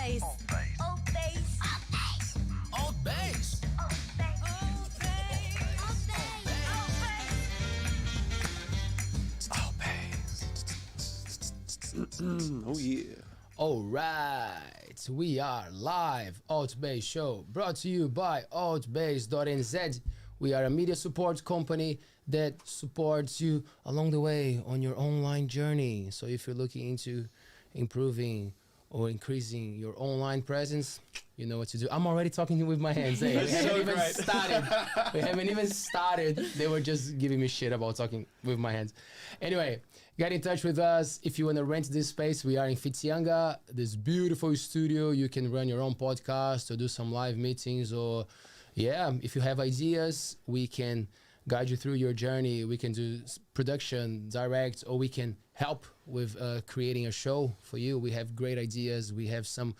ALTBAYS. ALTBAYS. ALTBAYS. Oh yeah. All right, we are live. ALTBAYS Show, brought to you by ALTBAYS.nz. We are a media support company that supports you along the way on your online journey. So if you're looking into improving or increasing your online presence, you know what to do. I'm already talking with my hands. Hey, we haven't even started. They were just giving me shit about talking with my hands. Anyway, get in touch with us. If you want to rent this space, we are in Whitianga, this beautiful studio. You can run your own podcast or do some live meetings, or if you have ideas, we can guide you through your journey. We can do production, direct, or we can help with creating a show for you. We have great ideas. We have some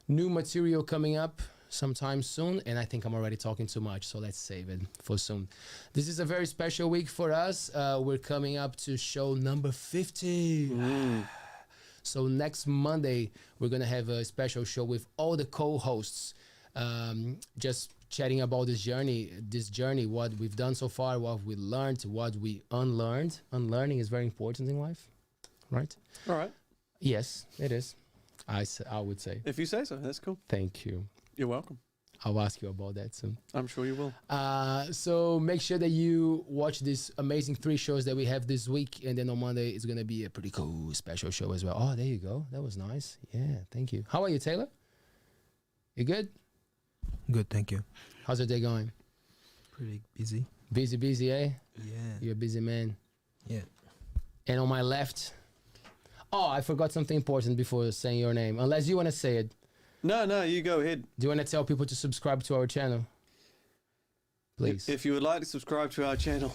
new material coming up sometime soon, and I think I'm already talking too much, so let's save it for soon. This is a very special week for us. We're coming up to show number 50. So next Monday, we're gonna have a special show with all the co-hosts, just chatting about this journey, what we've done so far, what we learned, what we unlearned. Unlearning is very important in life, right? All right. Yes, it is. I would say. If you say so, that's cool. Thank you. You're welcome. I'll ask you about that soon. I'm sure you will. So make sure that you watch these amazing 3 shows that we have this week, and then on Monday it's going to be a pretty cool special show as well. Oh, there you go. That was nice. Yeah, thank you. How are you, Taylor? You good? Good, thank you. How's your day going? Pretty busy. Busy, eh? Yeah. You're a busy man. Yeah. And on my left, I forgot something important before saying your name, unless you want to say it. No, you go ahead. Do you want to tell people to subscribe to our channel? Please. If you would like to subscribe to our channel,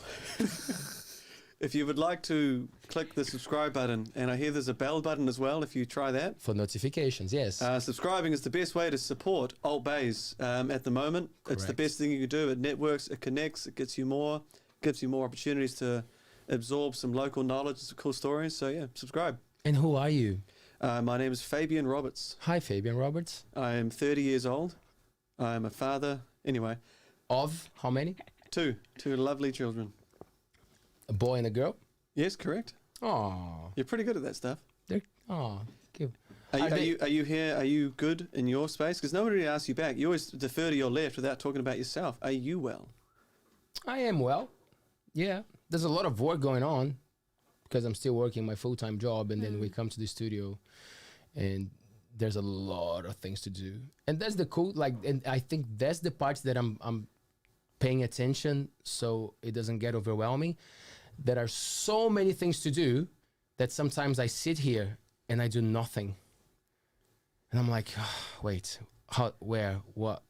if you would like to click the subscribe button, and I hear there's a bell button as well, if you try that. For notifications, yes. Subscribing is the best way to support ALTBAYS at the moment. Correct. It's the best thing you can do. It networks, it connects, it gives you more opportunities to absorb some local knowledge, some cool stories. So yeah, subscribe. And who are you? My name is Fabian Roberts. Hi, Fabian Roberts. I am 30 years old. I am a father, anyway. Of how many? 2 lovely children. A boy and a girl? Yes, correct. Oh, You're pretty good at that stuff. cute. Are you here? Are you good in your space? Because nobody really asks you back. You always defer to your left without talking about yourself. Are you well? I am well. Yeah, there's a lot of work going on because I'm still working my full-time job, and then we come to the studio, and there's a lot of things to do. And that's the cool, and I think that's the parts that I'm paying attention so it doesn't get overwhelming. There are so many things to do that sometimes I sit here and I do nothing. And I'm like, wait, how, where, what?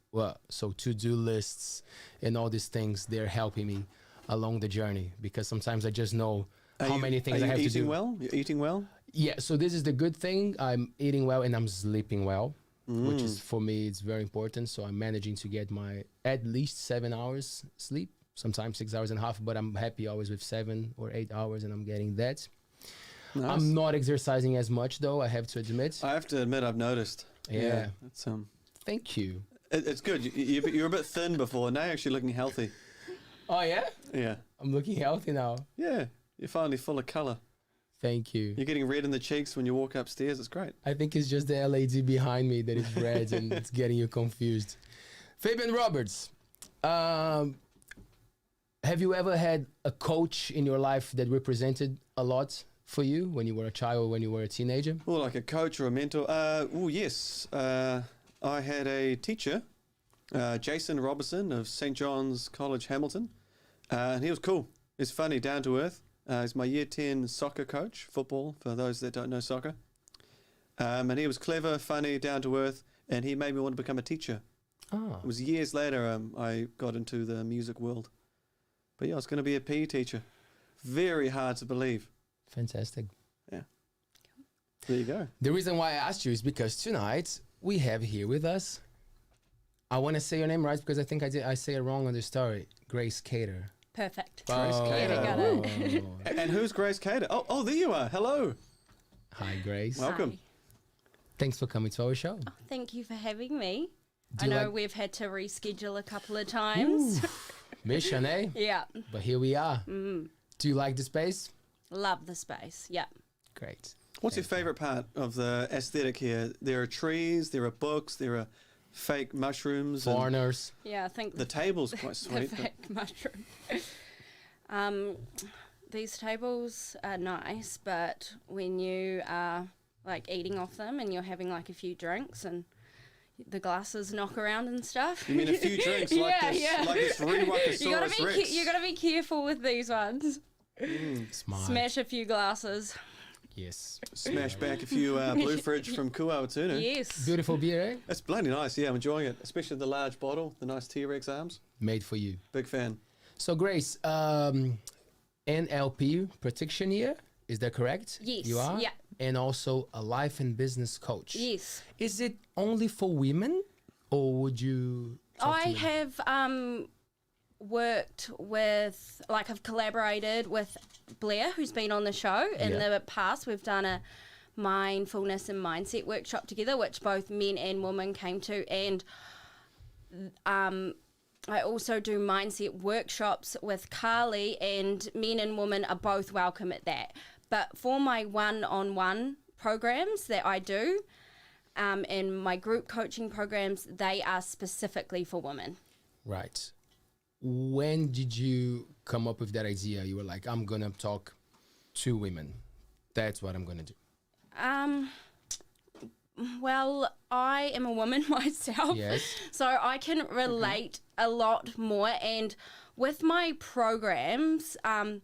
So to-do lists and all these things, they're helping me along the journey, because sometimes I just know how many things I have to do. You're eating well? Yeah, so this is the good thing. I'm eating well and I'm sleeping well, which is, for me, it's very important. So I'm managing to get my at least 7 hours sleep, sometimes 6 hours and a half, but I'm happy always with 7 or 8 hours, and I'm getting that. Nice. I'm not exercising as much, though, I have to admit. I have to admit, I've noticed. Yeah. It's Thank you. it's good. You're a bit thin before. Now you're actually looking healthy. Oh, yeah? Yeah. I'm looking healthy now. Yeah. You're finally full of colour. Thank you. You're getting red in the cheeks when you walk upstairs. It's great. I think it's just the LED behind me that is red and it's getting you confused. Fabian Roberts, have you ever had a coach in your life that represented a lot for you when you were a child, when you were a teenager? Oh, like a coach or a mentor? Yes. I had a teacher, Jason Robertson of St. John's College, Hamilton. And he was cool. He's funny, down to earth. He's my year 10 soccer coach, football, for those that don't know soccer. And he was clever, funny, down to earth, and he made me want to become a teacher. Oh. It was years later I got into the music world. But yeah, I was going to be a PE teacher. Very hard to believe. Fantastic. Yeah. There you go. The reason why I asked you is because tonight we have here with us, I want to say your name right because I think I say it wrong on the story, Grace CATER. Perfect. Grace CATER. There we go. And who's Grace CATER? Oh, there you are. Hello. Hi, Grace. Welcome. Thanks for coming to our show. Oh, thank you for having me. Do I you know like- we've had to reschedule a couple of times. Mission, eh? Yeah, But here we are. Do you like the space? love the space. Yeah. Great. What's your favourite part of the aesthetic here? There are trees, there are books, there are fake mushrooms. And Foreigners. Yeah, I think the table's quite the sweet. but- fake mushroom. These tables are nice, but when you are like eating off them and you're having like a few drinks and the glasses knock around and stuff. You mean a few drinks like this Reprogramming Rex? You gotta be careful with these ones. Smart. Smash a few glasses. Yes. Smash back a few Blue Fridge from Aotearoa. Yes. Beautiful beer, eh? It's bloody nice, yeah, I'm enjoying it. Especially the large bottle, the nice T-Rex arms. Made for you. Big fan. So, Grace, NLP Practitioner, is that correct? Yes, You are? yeah. And also a life and business coach. Yes. Is it only for women, or would you? talk to I men? have worked with, like, I've collaborated with Blair, who's been on the show. In Yeah. the past, we've done a mindfulness and mindset workshop together, which both men and women came to. And I also do mindset workshops with Carly, and men and women are both welcome at that. But for my one-on-one programs that I do, and my group coaching programs, they are specifically for women. Right. When did you come up with that idea? You were like, I'm gonna talk to women. That's what I'm gonna do. Well, I am a woman myself, Yes. so I can relate a lot more. And with my programs, I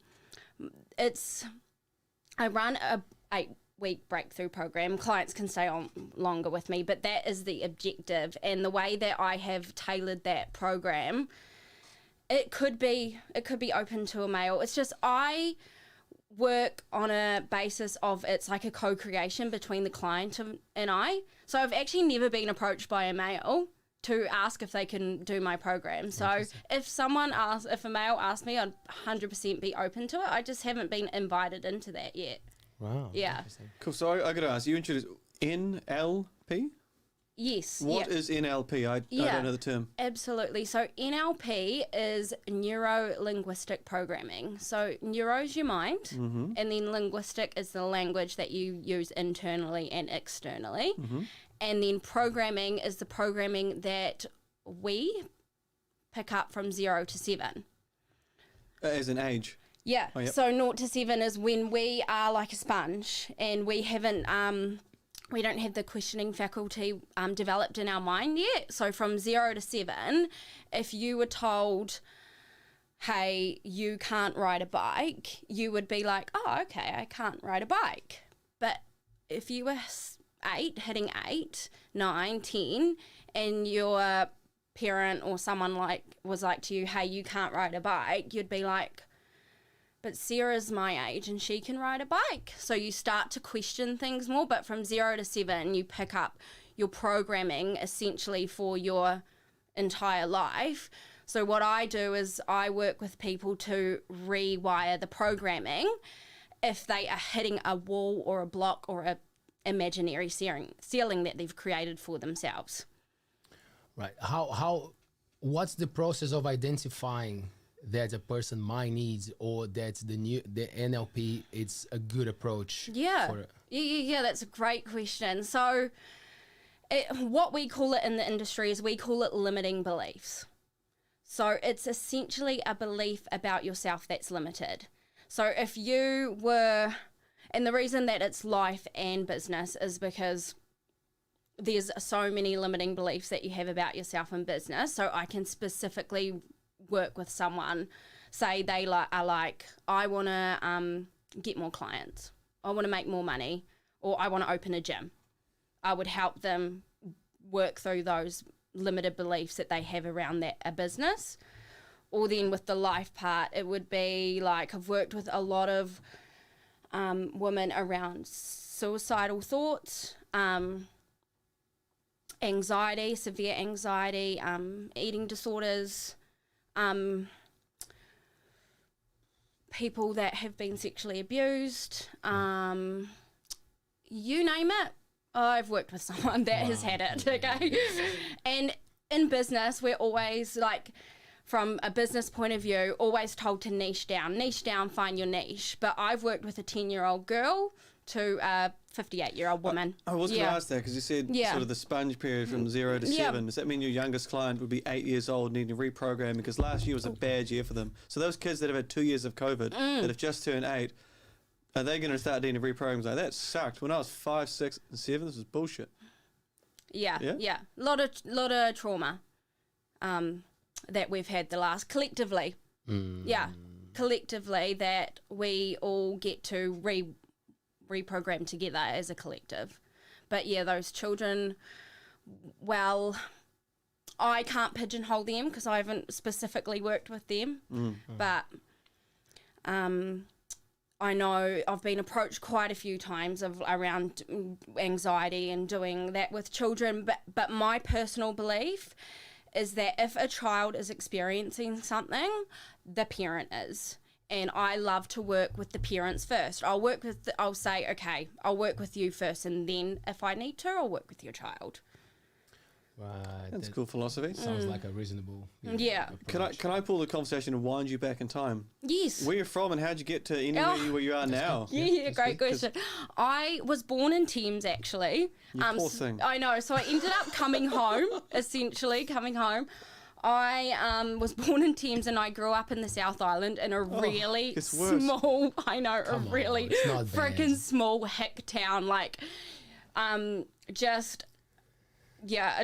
run a 8-week breakthrough program. Clients can stay on longer with me, but that is the objective. And the way that I have tailored that program, it could be open to a male. It's just I work on a basis of it's like a co-creation between the client and I. So I've actually never been approached by a male to ask if they can do my program. So if a male asked me, I'd 100% be open to it. I just haven't been invited into that yet. Wow. Yeah. Interesting. Cool, so I got to ask, you introduced NLP? Yes. What yeah. is NLP? I Yeah. don't know the term. Absolutely. So NLP is neuro-linguistic programming. So neuro is your mind, and then linguistic is the language that you use internally and externally. And then programming is the programming that we pick up from 0 to 7. As an age. Yeah. Oh, yep. So 0 to 7 is when we are like a sponge and we haven't we don't have the questioning faculty developed in our mind yet. So from 0 to 7, if you were told, hey, you can't ride a bike, you would be like, oh, okay, I can't ride a bike. But if you were 8, hitting 8, 9, 10, and your parent or someone was like to you, hey, you can't ride a bike, you'd be like, but Sarah's my age and she can ride a bike. So you start to question things more, but from 0 to 7, you pick up your programming essentially for your entire life. So what I do is I work with people to rewire the programming if they are hitting a wall or a block or a imaginary ceiling that they've created for themselves. Right. What's the process of identifying that a person might need, or that the NLP it's a good approach? Yeah, that's a great question. So what we call it in the industry is we call it limiting beliefs. So it's essentially a belief about yourself that's limited. So if you were, and the reason that it's life and business is because there's so many limiting beliefs that you have about yourself and business. So I can specifically work with someone, say they are like, I want to get more clients, I want to make more money, or I want to open a gym. I would help them work through those limited beliefs that they have around a business. Or then with the life part, it would be like I've worked with a lot of women around suicidal thoughts, anxiety, severe anxiety, eating disorders, people that have been sexually abused, you name it, I've worked with someone that has had it, okay? And in business, we're always like, from a business point of view, always told to niche down, find your niche. But I've worked with a 10-year-old girl to a 58-year-old woman. I was going to ask that because you said sort of the sponge period from 0 to 7. Does that mean your youngest client would be 8 years old needing to reprogram? Because last year was a bad year for them. So those kids that have had 2 years of COVID that have just turned 8, are they going to start needing to reprogram? Like, that sucked. When I was 5, 6, and 7, this was bullshit. Yeah. Lot of trauma that we've had the last collectively. Collectively that we all get to reprogram together as a collective. But yeah, those children, well, I can't pigeonhole them because I haven't specifically worked with them. But I know I've been approached quite a few times around anxiety and doing that with children. But my personal belief is that if a child is experiencing something, the parent is. And I love to work with the parents first. I'll say, okay, I'll work with you first, and then if I need to, I'll work with your child. Right. That's cool philosophy. Sounds like a reasonable. Can I pull the conversation and wind you back in time? Yes. Where you're from and how'd you get to anywhere where you are now? Yeah, great question. I was born in Thames, actually. You poor thing. I know. So I ended up coming home, essentially coming home. I was born in Thames and I grew up in the South Island in a really small, freaking small hick town, like a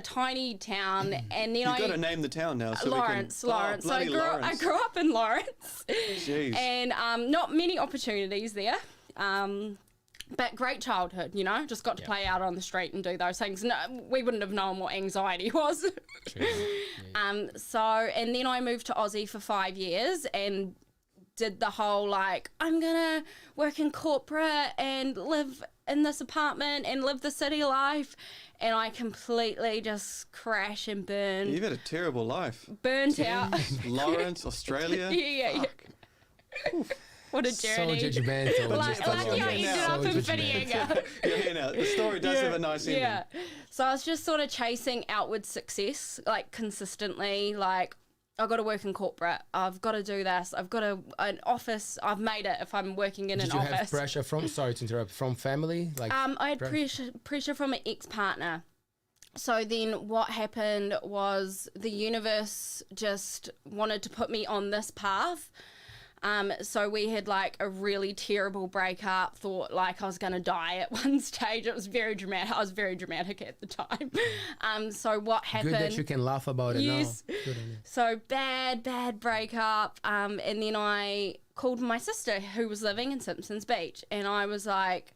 tiny town. And then You've got to name the town now. So Lawrence. We can, So I grew up in Lawrence. Jeez. And not many opportunities there. But great childhood, just got to play out on the street and do those things. No, we wouldn't have known what anxiety was. And then I moved to Aussie for 5 years and did the whole, like, I'm going to work in corporate and live in this apartment and live the city life. And I completely just crash and burn. You've had a terrible life. Burnt out. Lawrence, Australia. Yeah. What a journey. So judgmental. Lucky I ended up in Whittier. Yeah, now, the story does have a nice ending. Yeah. So I was just sort of chasing outward success, like consistently, like, I've got to work in corporate. I've got to do this. I've got an office. I've made it if I'm working in an office. Did you have pressure from family? Like I had pressure from an ex-partner. So then what happened was the universe just wanted to put me on this path. So we had like a really terrible breakup, thought like I was going to die at one stage. It was very dramatic. I was very dramatic at the time. So what happened... Good that you can laugh about it now. Good on you. So bad breakup. And then I called my sister who was living in Simpsons Beach. And I was like,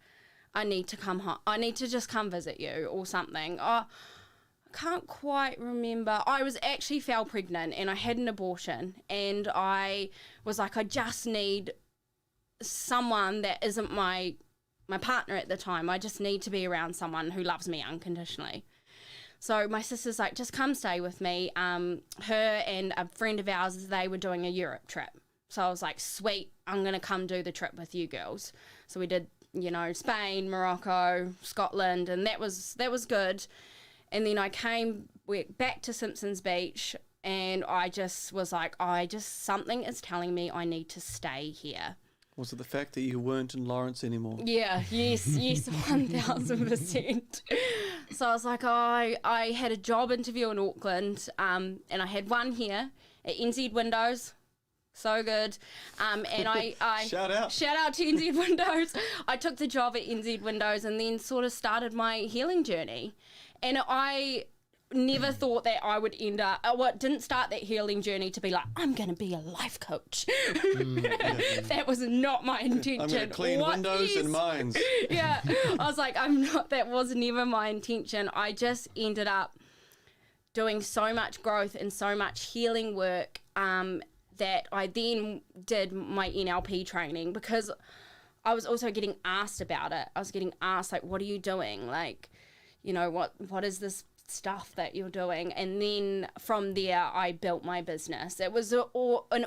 I need to come home. I need to just come visit you or something. Can't quite remember. I was actually fell pregnant and I had an abortion, and I was like, I just need someone that isn't my partner at the time. I just need to be around someone who loves me unconditionally. So my sister's like, just come stay with me. Her and a friend of ours, they were doing a Europe trip. So I was like, sweet, I'm going to come do the trip with you girls. So we did, Spain, Morocco, Scotland, and that was good. And then went back to Simpsons Beach, and I just was like, something is telling me I need to stay here. Was it the fact that you weren't in Lawrence anymore? Yeah, yes, 1000%. So I was like, I had a job interview in Auckland, and I had one here at NZ Windows. So good. And I shout out to NZ Windows. I took the job at NZ Windows and then sort of started my healing journey. And I never thought that I would end up, didn't start that healing journey to be like, I'm going to be a life coach. That was not my intention. I'm going to clean windows and minds. Yeah. I was like, that was never my intention. I just ended up doing so much growth and so much healing work that I then did my NLP training, because I was also getting asked about it. I was getting asked, like, what are you doing? Like, what is this stuff that you're doing? And then from there, I built my business. It was an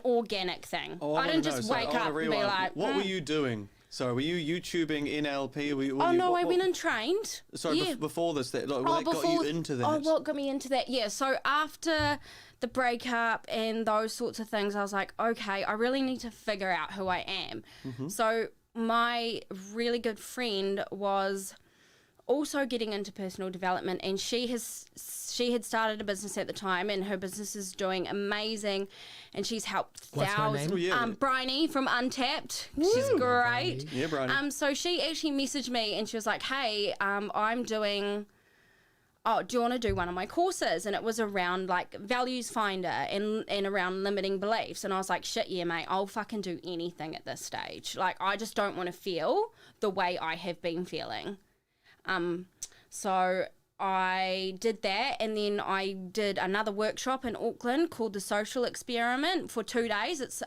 organic thing. I didn't just wake up and be like... What were you doing? So were you YouTubing NLP? I went and trained. Sorry, Yeah. before this, what got you into that? Oh, what got me into that? Yeah, so after the breakup and those sorts of things, I was like, okay, I really need to figure out who I am. So my really good friend was also getting into personal development, and she had started a business at the time, and her business is doing amazing, and she's helped What's her thousands. name? Yeah. Bryony from Untapped. She's great. Yeah, Brian. So she actually messaged me and she was like, hey, I'm doing, do you want to do one of my courses? And it was around like values finder and around limiting beliefs. And I was like, shit, yeah, mate, I'll fucking do anything at this stage. Like, I just don't want to feel the way I have been feeling. So I did that, and then I did another workshop in Auckland called the Social Experiment for 2 days. It's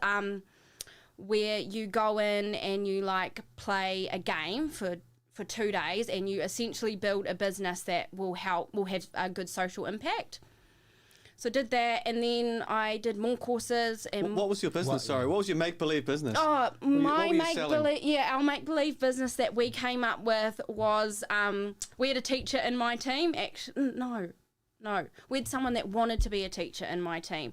where you go in and you like play a game for 2 days, and you essentially build a business that will have a good social impact. So I did that, and then I did more courses. And What was your business? Sorry, what was your make-believe business? Oh, what were you selling? Our make-believe business that we came up with was, we had a teacher in my team. Actually, no. We had someone that wanted to be a teacher in my team.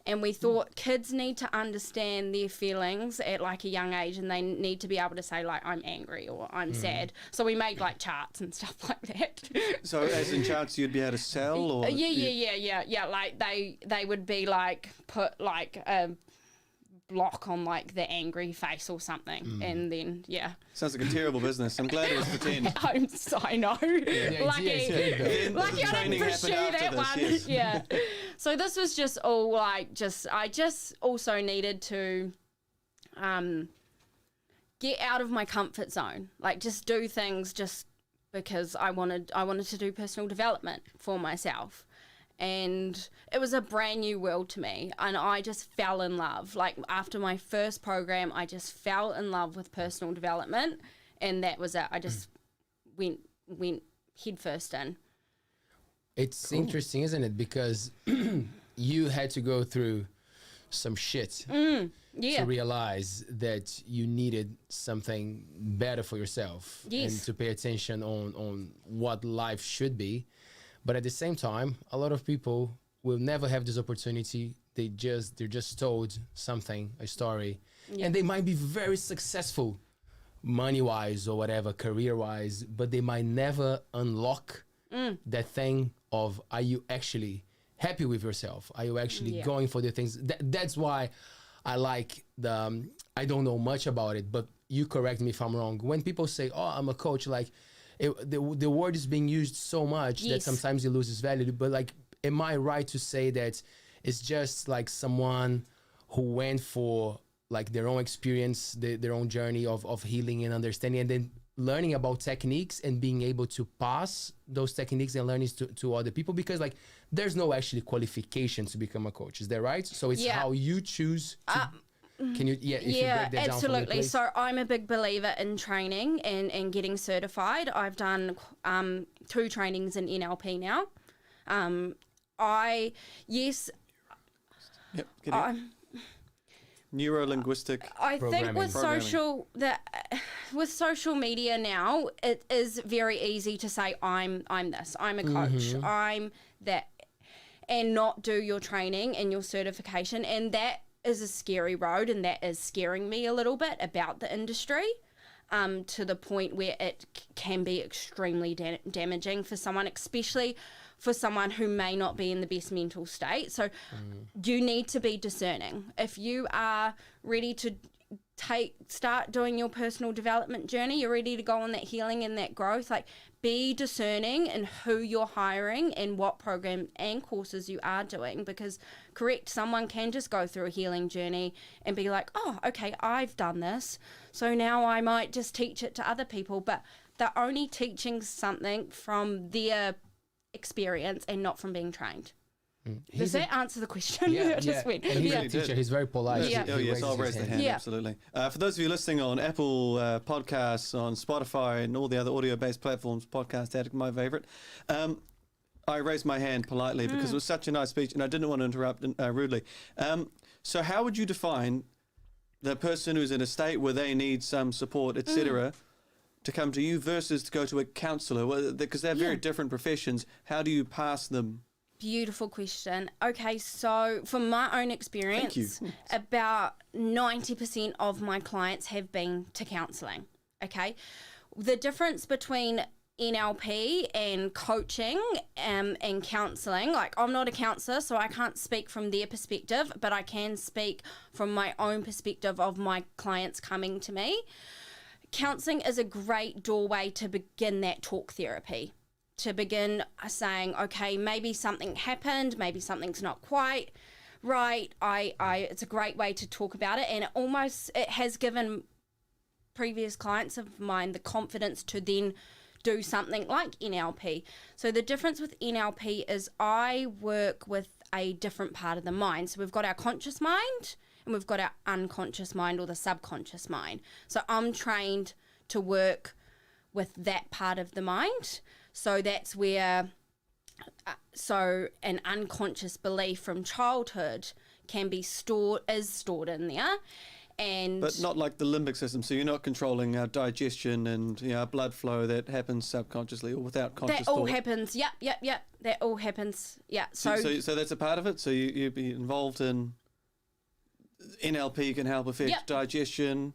And we thought kids need to understand their feelings at like a young age, and they need to be able to say like, I'm angry or I'm sad. So we made like charts and stuff like that. So as in charts you'd be able to sell? Or Yeah. Like they would be like, put like a block on like the angry face or something, and then Sounds like a terrible business. I'm glad it was pretend. I know. Lucky I didn't pursue that one. Yeah. So this was just all like I just also needed to get out of my comfort zone. Like just do things just because I wanted to do personal development for myself. And it was a brand new world to me, and I just fell in love. Like after my first program, I just fell in love with personal development, and that was it. I just went head first in. It's interesting, isn't it? Because you had to go through some shit to realize that you needed something better for yourself, and to pay attention on what life should be. But at the same time, a lot of people will never have this opportunity. They're just told something, a story, and they might be very successful money-wise or whatever, career-wise, but they might never unlock that thing of, are you actually happy with yourself? Are you actually going for the things? That's why I like I don't know much about it, but you correct me if I'm wrong. When people say, oh, I'm a coach, like, the word is being used so much that sometimes it loses value. But like, am I right to say that it's just like someone who went for like their own experience, their own journey of healing and understanding, and then learning about techniques and being able to pass those techniques and learnings to other people? Because like, there's no actually qualification to become a coach. Is that right? So it's how you choose to... Can you, if you break that down for me, absolutely. please? So I'm a big believer in training and getting certified. I've done 2 trainings in NLP now. Neuro-linguistic. I think with social media now, it is very easy to say I'm this, I'm a coach, I'm that, and not do your training and your certification, and that is a scary road, and that is scaring me a little bit about the industry, to the point where it can be extremely damaging for someone, especially for someone who may not be in the best mental state. So you need to be discerning. If you are ready to start doing your personal development journey, you're ready to go on that healing and that growth, like, be discerning in who you're hiring and what program and courses you are doing, because someone can just go through a healing journey and be like, oh, okay, I've done this, so now I might just teach it to other people, but they're only teaching something from their experience and not from being trained. Does that answer the question? Yeah, Just went. And he's a teacher. He's very polite. Yeah. Oh, yes, I'll raise the hand, Yeah. absolutely. For those of you listening on Apple Podcasts, on Spotify, and all the other audio-based platforms, Podcast Addict, my favourite, I raised my hand politely because it was such a nice speech, and I didn't want to interrupt rudely. So how would you define the person who's in a state where they need some support, etc., to come to you versus to go to a counsellor? Because they're very different professions. How do you pass them? Beautiful question. Okay, so from my own experience, Thank you. about 90% of my clients have been to counselling. Okay, the difference between NLP and coaching and counselling, like I'm not a counsellor, so I can't speak from their perspective, but I can speak from my own perspective of my clients coming to me. Counselling is a great doorway to begin that talk therapy, to begin saying, okay, maybe something happened, maybe something's not quite right. It's a great way to talk about it, and it has given previous clients of mine the confidence to then do something like NLP. So the difference with NLP is I work with a different part of the mind. So we've got our conscious mind and we've got our unconscious mind or the subconscious mind. So I'm trained to work with that part of the mind. So that's where an unconscious belief from childhood is stored in there. But not like the limbic system. So you're not controlling our digestion and our blood flow that happens subconsciously or without conscious That all thought. happens. Yep. That all happens. Yeah. So that's a part of it. So you'd be involved in NLP can help affect digestion,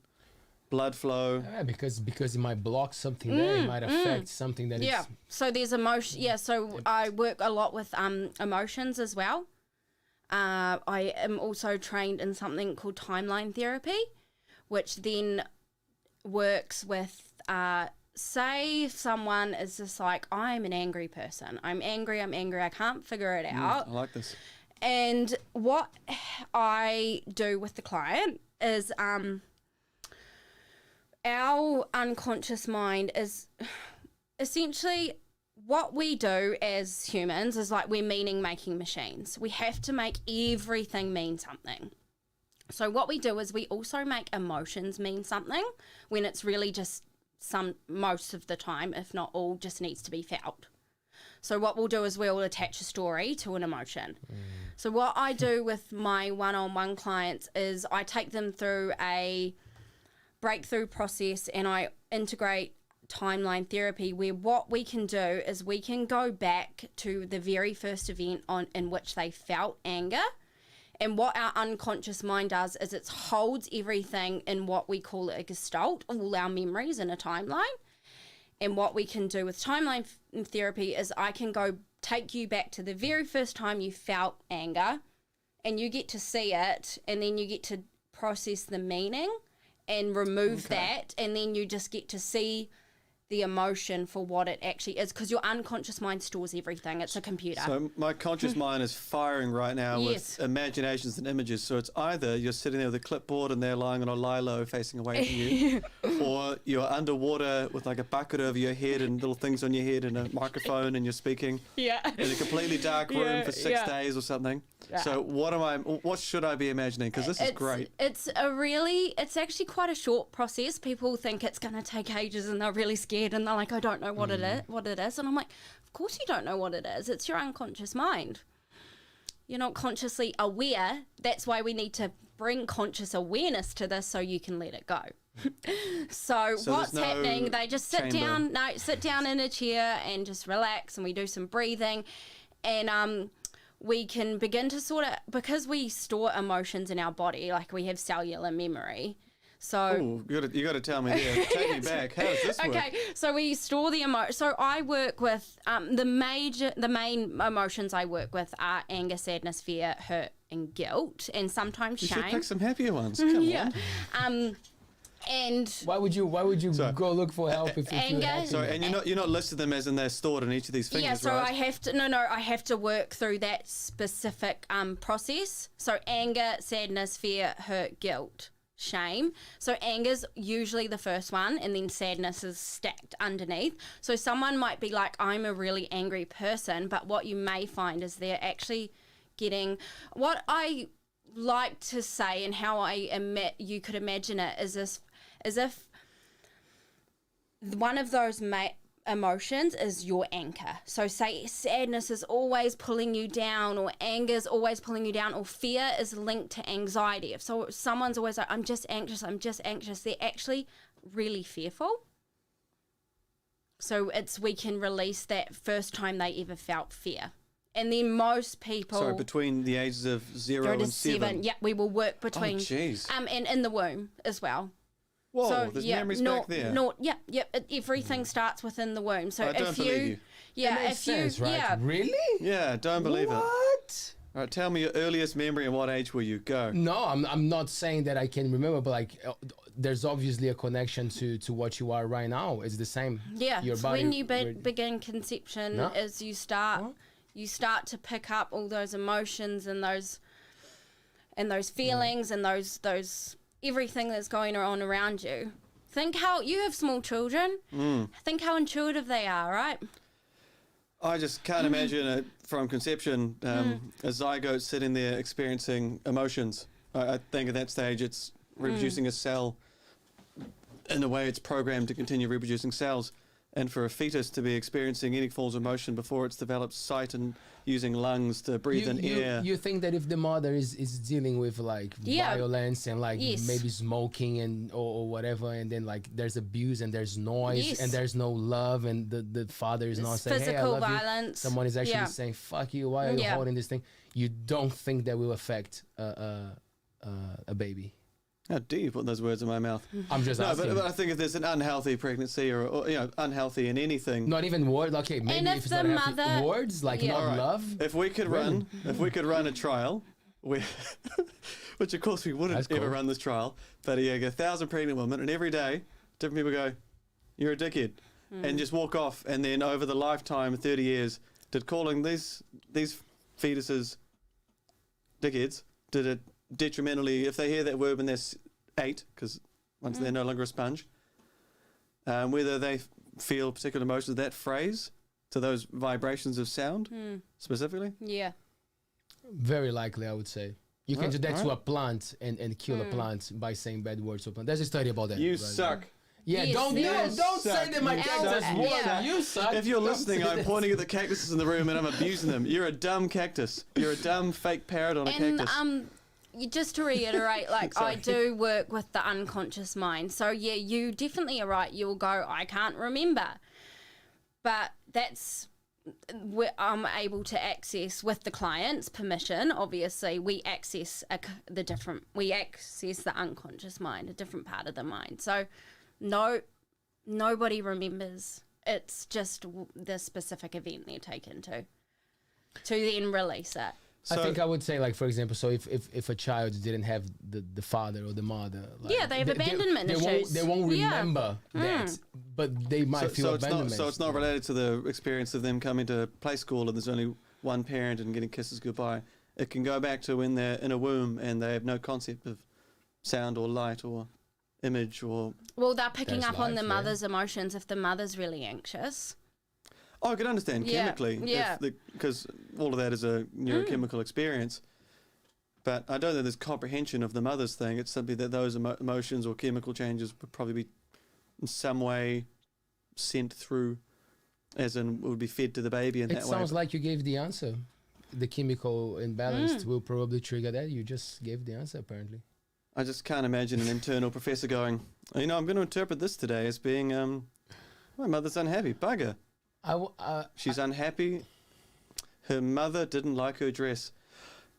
blood flow. Yeah, because it might block something there, it might affect something that Yeah. it's... So there's emotion. Yeah. So I work a lot with emotions as well. I am also trained in something called timeline therapy, which then works with, say if someone is just like, I'm an angry person. I'm angry, I can't figure it out. I like this. And what I do with the client is our unconscious mind is essentially... What we do as humans is like we're meaning-making machines. We have to make everything mean something. So what we do is we also make emotions mean something when it's really just most of the time, if not all, just needs to be felt. So what we'll do is we'll attach a story to an emotion. So what I do with my one-on-one clients is I take them through a breakthrough process and I integrate timeline therapy, where what we can do is we can go back to the very first event in which they felt anger, and what our unconscious mind does is it holds everything in what we call a gestalt, all our memories in a timeline. And what we can do with timeline therapy is I can go take you back to the very first time you felt anger, and you get to see it, and then you get to process the meaning and remove that, and then you just get to see the emotion for what it actually is, because your unconscious mind stores everything. It's a computer. So my conscious mind is firing right now Yes. with imaginations and images. So it's either you're sitting there with a clipboard and they're lying on a lie-low facing away from you, or you're underwater with like a bucket over your head and little things on your head and a microphone and you're speaking in a completely dark room for 6 days or something. Yeah. So what should I be imagining? Because this is great. It's actually quite a short process. People think it's going to take ages and they're really scared and they're like, I don't know what it is. And I'm like, of course you don't know what it is. It's your unconscious mind. You're not consciously aware. That's why we need to bring conscious awareness to this so you can let it go. So what's there's no happening? They just sit down in a chair and just relax, and we do some breathing, and we can begin to because we store emotions in our body, like we have cellular memory. So you got to tell me there. Take me back. How does this work? Okay, so we store the emotion. So I work with the main emotions I work with are anger, sadness, fear, hurt, and guilt, and sometimes You shame. should pick some happier ones. Come on. And Why would you go look for help if you feel Anger. happy? So, and you're not listed them as in they're stored in each of these fingers, so right? I have to work through that specific process. So anger, sadness, fear, hurt, guilt, shame. So anger's usually the first one, and then sadness is stacked underneath. So someone might be like, I'm a really angry person, but what you may find is they're actually getting what I like to say, and how you could imagine it is if one of those emotions is your anchor. So say sadness is always pulling you down, or anger is always pulling you down, or fear is linked to anxiety. If someone's always like, I'm just anxious, they're actually really fearful. So we can release that first time they ever felt fear. And then most people... Sorry, between the ages of 0 and 7. Yeah, we will work between... Oh, jeez. And in the womb as well. Whoa, So, there's yeah, memories back there. Everything starts within the womb. So I if don't believe you. Yeah, That makes if you... sense, right? Yeah, Really? Yeah, don't believe it. What? All right, tell me your earliest memory and what age were you? Go. No, I'm not saying that I can remember, but like, there's obviously a connection to what you are right now. It's the same. yeah. Your It's body. when you begin conception No? is you start to pick up all those emotions and those feelings and those everything that's going on around you. Think how you have small children. Think how intuitive they are, right? I just can't imagine it from conception, a zygote sitting there experiencing emotions. I think at that stage it's reproducing a cell in a way it's programmed to continue reproducing cells. And for a fetus to be experiencing any forms of emotion before it's developed sight and using lungs to breathe in air. You think that if the mother is dealing with like violence and like maybe smoking and or whatever, and then like there's abuse and there's noise and there's no love, and the father is not saying, hey, I love violence. You. Someone is actually saying, fuck you, why are you holding this thing? You don't think that will affect a baby? How dare you put those words in my mouth? I'm just asking. But I think if there's an unhealthy pregnancy or unhealthy in anything. Not even words. Okay, maybe and if it's not healthy, words like not love. If we could run a trial, which of course we wouldn't ever run this trial, but you get 1,000 pregnant women, and every day different people go, "You're a dickhead," and just walk off, and then over the lifetime, 30 years, did calling these fetuses dickheads, did it detrimentally, if they hear that word when they're 8, because once they're no longer a sponge, whether they feel particular emotions of that phrase to those vibrations of sound specifically? Yeah. Very likely, I would say. You can do that to a plant and kill a plant by saying bad words to a plant. There's a study about that. You suck. Yeah, Yes, don't say that my cactus word. Yeah. You suck. If you're Don't listening, say I'm that. pointing at the cactuses in the room and I'm abusing them. You're a dumb cactus. You're a dumb fake parrot on a cactus. Just to reiterate, like I do work with the unconscious mind. So yeah, you definitely are right. You'll go, I can't remember. But that's where I'm able to access, with the client's permission, obviously, we access the unconscious mind, a different part of the mind. So nobody remembers. It's just the specific event they're taken to then release it. I think I would say, like, for example, so if a child didn't have the father or the mother, like, they have abandonment issues. They won't remember that, but they might feel abandonment. So it's not related to the experience of them coming to play school and there's only one parent and getting kisses goodbye. It can go back to when they're in a womb and they have no concept of sound or light or image or... Well, they're picking up on the mother's emotions if the mother's really anxious. Oh, I can understand chemically, because all of that is a neurochemical experience. But I don't think there's comprehension of the mother's thing. It's simply that those emotions or chemical changes would probably be in some way sent through, as in would be fed to the baby in that way. It sounds like you gave the answer. The chemical imbalance will probably trigger that. You just gave the answer, apparently. I just can't imagine an internal professor going, I'm going to interpret this today as being, my mother's unhappy. Bugger. She's unhappy. Her mother didn't like her dress.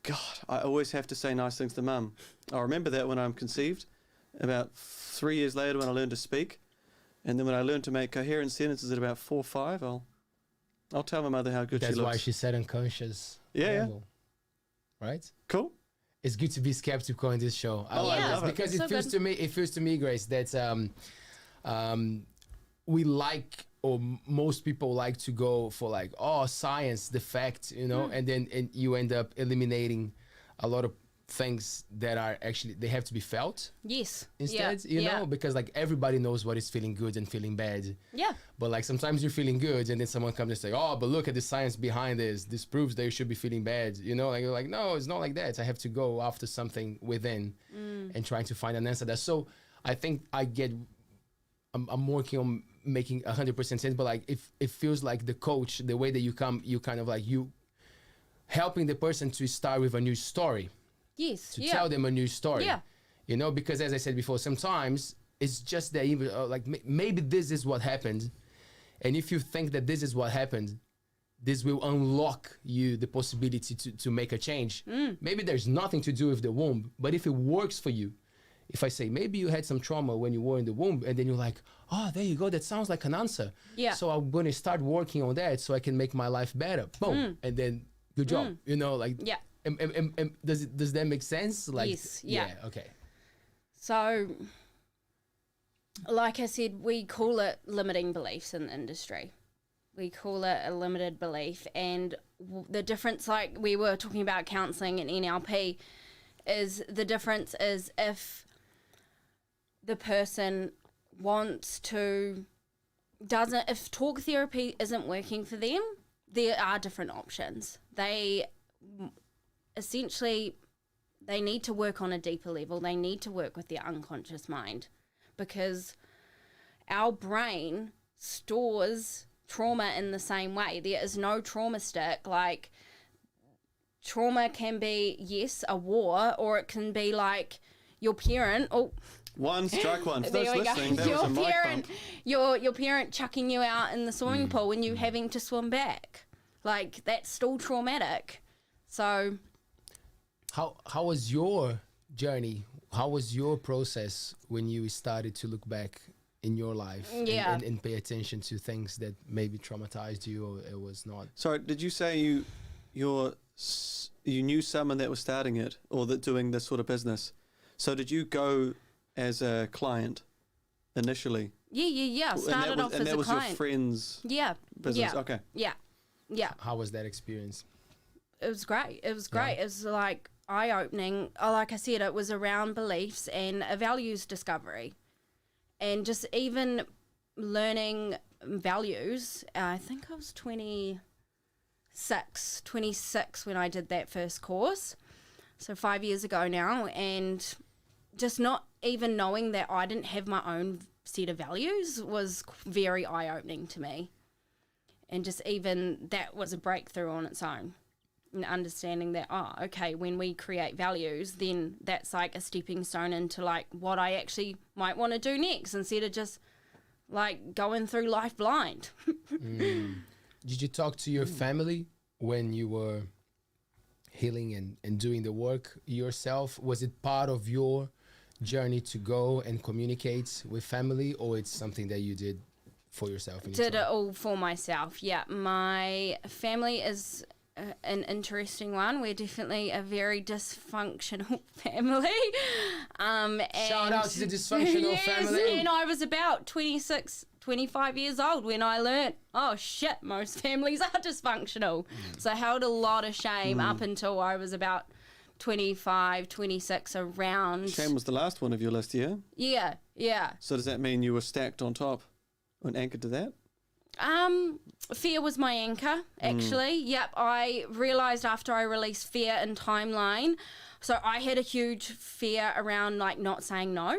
God, I always have to say nice things to Mum. I remember that when I'm conceived. About 3 years later when I learned to speak. And then when I learned to make coherent sentences at about 4 or 5, I'll tell my mother how good she looks. That's why she said unconscious. Yeah. Right? Cool. It's good to be skeptical in this show. I love it. Because it feels to me, Grace, that we like, or most people like to go for like, science, the fact, and then you end up eliminating a lot of things that are actually, they have to be felt. Yes. Instead, you know, because like everybody knows what is feeling good and feeling bad. Yeah. But like sometimes you're feeling good and then someone comes and say, but look at the science behind this. This proves that you should be feeling bad. Like you're like, no, it's not like that. I have to go after something within and trying to find an answer there. So I think I'm working on making 100% sense, but like if it feels like the coach, the way that you kind of like you helping the person to start with a new story, Yes. to Yeah. tell them a new story. Yeah. You know, because as I said before, sometimes it's just that even like maybe this is what happened, and if you think that this is what happened, this will unlock you the possibility to make a change. Maybe there's nothing to do with the womb, but if it works for you, if I say maybe you had some trauma when you were in the womb, and then you're like, oh, there you go, that sounds like an answer. Yeah. So I'm going to start working on that so I can make my life better. Boom, and then good job. You know, like Yeah. does that make sense? Like, Yes, yeah. Okay. So, like I said, we call it limiting beliefs in the industry. We call it a limited belief. And the difference, like we were talking about counselling and NLP, is the difference is if the person wants to, if talk therapy isn't working for them, there are different options. They essentially, they need to work on a deeper level. They need to work with their unconscious mind, because our brain stores trauma in the same way. There is no trauma stick. Like, trauma can be, yes, a war, or it can be like your parent. Oh, One strike one. For there those we go. listening, that was a mic bump. Your parent chucking you out in the swimming pool and you having to swim back. Like, that's still traumatic. So, How was your journey? How was your process when you started to look back in your life and pay attention to things that maybe traumatized you or it was not? Sorry, did you say you knew someone that was starting it or that doing this sort of business? So did you go as a client initially? Yeah. Started off as a client. And that was your friend's business? Yeah. Okay. Yeah. How was that experience? It was great. It was great. It was like eye-opening. Like I said, it was around beliefs and a values discovery. And just even learning values. I think I was 26 when I did that first course. So 5 years ago now. And just not even knowing that I didn't have my own set of values was very eye-opening to me. And just even that was a breakthrough on its own. And understanding that, okay, when we create values, then that's like a stepping stone into like what I actually might want to do next, instead of just like going through life blind. Did you talk to your family when you were healing and doing the work yourself? Was it part of your journey to go and communicate with family, or it's something that you did for yourself? Did it all for myself. Yeah, my family is an interesting one. We're definitely a very dysfunctional family. Shout out to the dysfunctional family. And I was about 26, 25 years old when I learnt, oh shit, most families are dysfunctional. So I held a lot of shame up until I was about 25, 26, around. Shame was the last one of your list, yeah? Yeah. So does that mean you were stacked on top and anchored to that? Fear was my anchor, actually. Yep, I realised after I released Fear and Timeline, so I had a huge fear around, like, not saying no.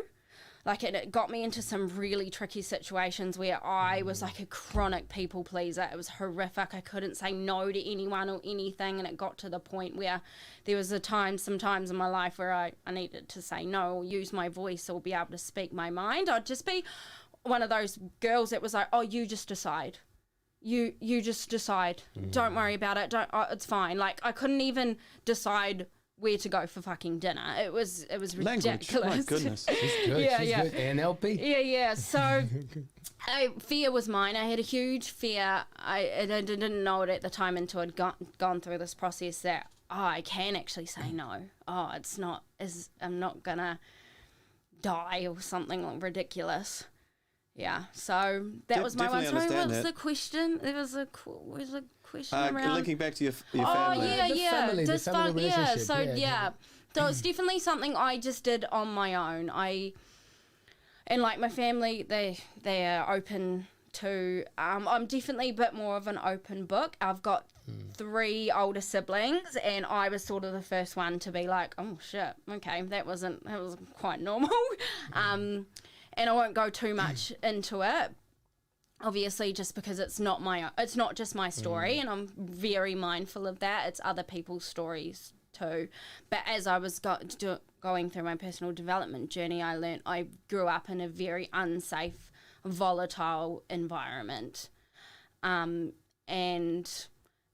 Like, it got me into some really tricky situations where I was, like, a chronic people pleaser. It was horrific. I couldn't say no to anyone or anything, and it got to the point where there was sometimes in my life where I needed to say no or use my voice or be able to speak my mind. I'd just be one of those girls that was like, oh, you just decide. You just decide. Don't worry about it. It's fine. Like, I couldn't even decide where to go for fucking dinner. It was ridiculous. Language, my goodness. She's good. She's good. NLP. Yeah. So fear was mine. I had a huge fear. I didn't know it at the time until I'd gone through this process that, I can actually say no. I'm not gonna die or something ridiculous. Yeah, so that was my one. Sorry, what was the question? There was a question around linking back to your family. The family relationship. So it's definitely something I just did on my own. And like my family, they are open to. I'm definitely a bit more of an open book. I've got 3 older siblings, and I was sort of the first one to be like, oh shit, okay, that was quite normal. And I won't go too much into it, obviously just because it's not just my story, and I'm very mindful of that. It's other people's stories too. But as I was going through my personal development journey, I learned I grew up in a very unsafe, volatile environment, and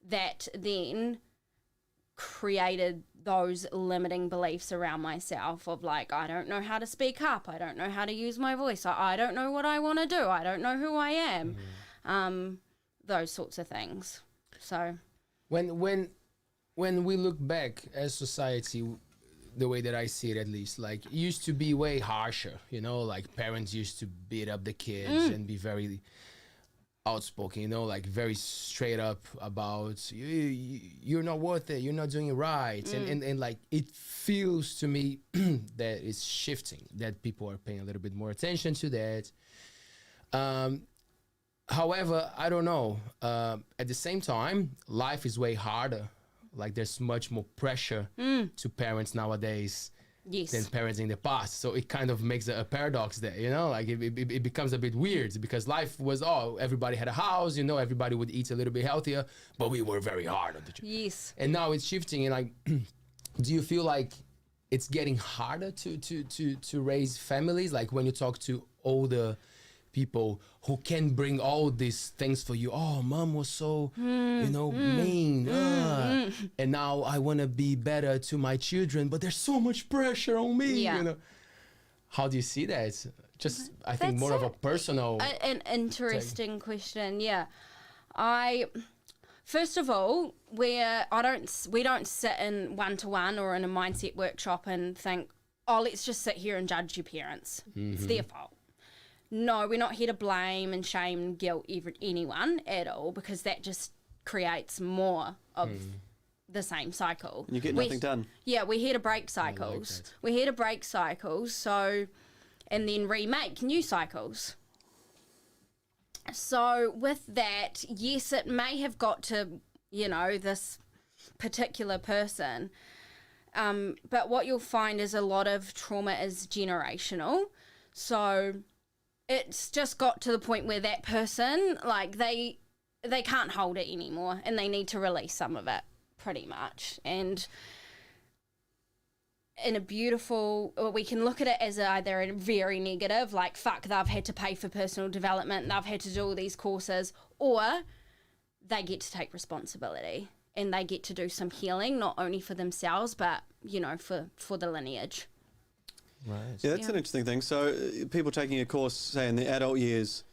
that then created those limiting beliefs around myself of like, I don't know how to speak up, I don't know how to use my voice, I don't know what I want to do, I don't know who I am, those sorts of things. So when we look back as society, the way that I see it, at least, like, it used to be way harsher, you know, like parents used to beat up the kids and be very outspoken, you know, like very straight up about you're not worth it, you're not doing it right, and like it feels to me that it's shifting, that people are paying a little bit more attention to that. However, I don't know, at the same time, life is way harder. Like there's much more pressure to parents nowadays than parents in the past. So it kind of makes a paradox there, you know, like it becomes a bit weird because life was, everybody had a house, you know, everybody would eat a little bit healthier, but we were very hard on the job. Yes. And now it's shifting, and like, do you feel like it's getting harder to raise families? Like when you talk to older people who can bring all these things for you. Oh, mom was so, you know, mean. And now I want to be better to my children, but there's so much pressure on me. Yeah. You know, how do you see that? It's just, I think, more of a personal. An interesting question. Yeah, first of all, we don't sit in one-to-one or in a mindset workshop and think, oh, let's just sit here and judge your parents. It's their fault. No, we're not here to blame and shame and guilt anyone at all, because that just creates more of the same cycle. You get nothing done. Yeah, we're here to break cycles. We're here to break cycles, and then remake new cycles. So with that, yes, it may have got to, you know, this particular person, but what you'll find is a lot of trauma is generational. So it's just got to the point where that person, like, they can't hold it anymore and they need to release some of it, pretty much. And in a beautiful, we can look at it as either a very negative, like, fuck, they've had to pay for personal development, they've had to do all these courses, or they get to take responsibility and they get to do some healing, not only for themselves, but, you know, for the lineage. Right. Yeah, that's an interesting thing. So people taking a course, say in the adult years,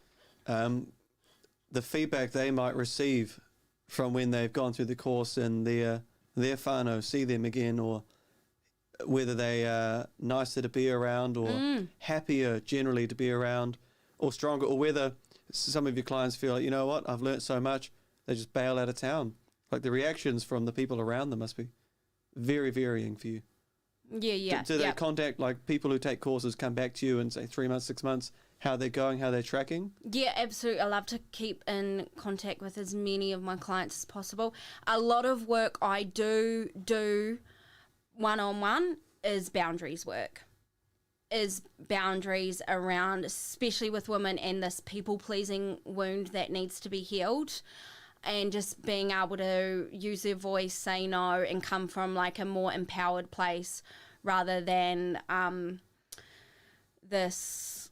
the feedback they might receive from when they've gone through the course and their whānau see them again, or whether they are nicer to be around or happier generally to be around or stronger, or whether some of your clients feel like, you know what, I've learnt so much, they just bail out of town. Like the reactions from the people around them must be very varying for you. Yeah. Do they contact, like, people who take courses come back to you and say 3 months, 6 months, how they're going, how they're tracking? Yeah, absolutely. I love to keep in contact with as many of my clients as possible. A lot of work I do one-on-one is boundaries work. Is boundaries around, especially with women, and this people-pleasing wound that needs to be healed. And just being able to use their voice, say no, and come from like a more empowered place rather than this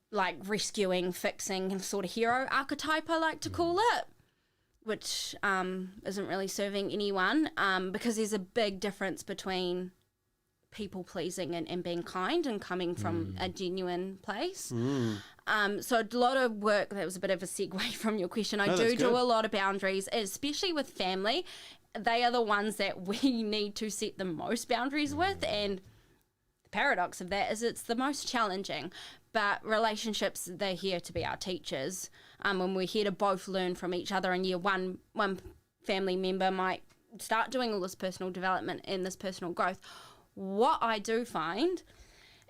like rescuing, fixing sort of hero archetype, I like to call it, which isn't really serving anyone, because there's a big difference between people pleasing and being kind and coming from a genuine place. So a lot of work, that was a bit of a segue from your question. I do a lot of boundaries, especially with family. They are the ones that we need to set the most boundaries with, and the paradox of that is it's the most challenging. But relationships, they're here to be our teachers, and we're here to both learn from each other. And one family member might start doing all this personal development and this personal growth. What I do find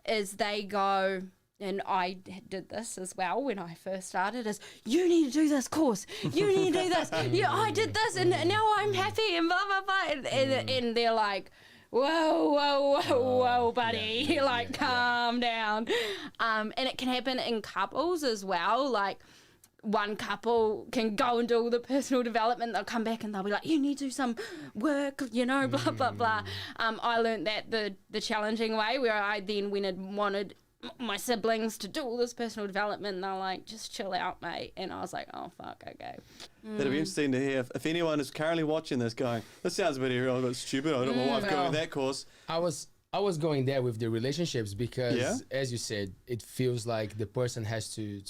is they go, and I did this as well when I first started, is you need to do this course, you need to do this, I did this and now I'm happy and blah, blah, blah. And they're like, whoa, buddy, calm down. And it can happen in couples as well. Like, one couple can go and do all the personal development. They'll come back and they'll be like, you need to do some work, you know, blah, blah, blah. I learned that the challenging way, where I then went and wanted my siblings to do all this personal development, and they're like, just chill out, mate. And I was like, oh, fuck, okay. It'll be interesting to hear if anyone is currently watching this going, this sounds a bit stupid, I don't know why I've going that course. I was going there with the relationships because, as you said, it feels like the person has to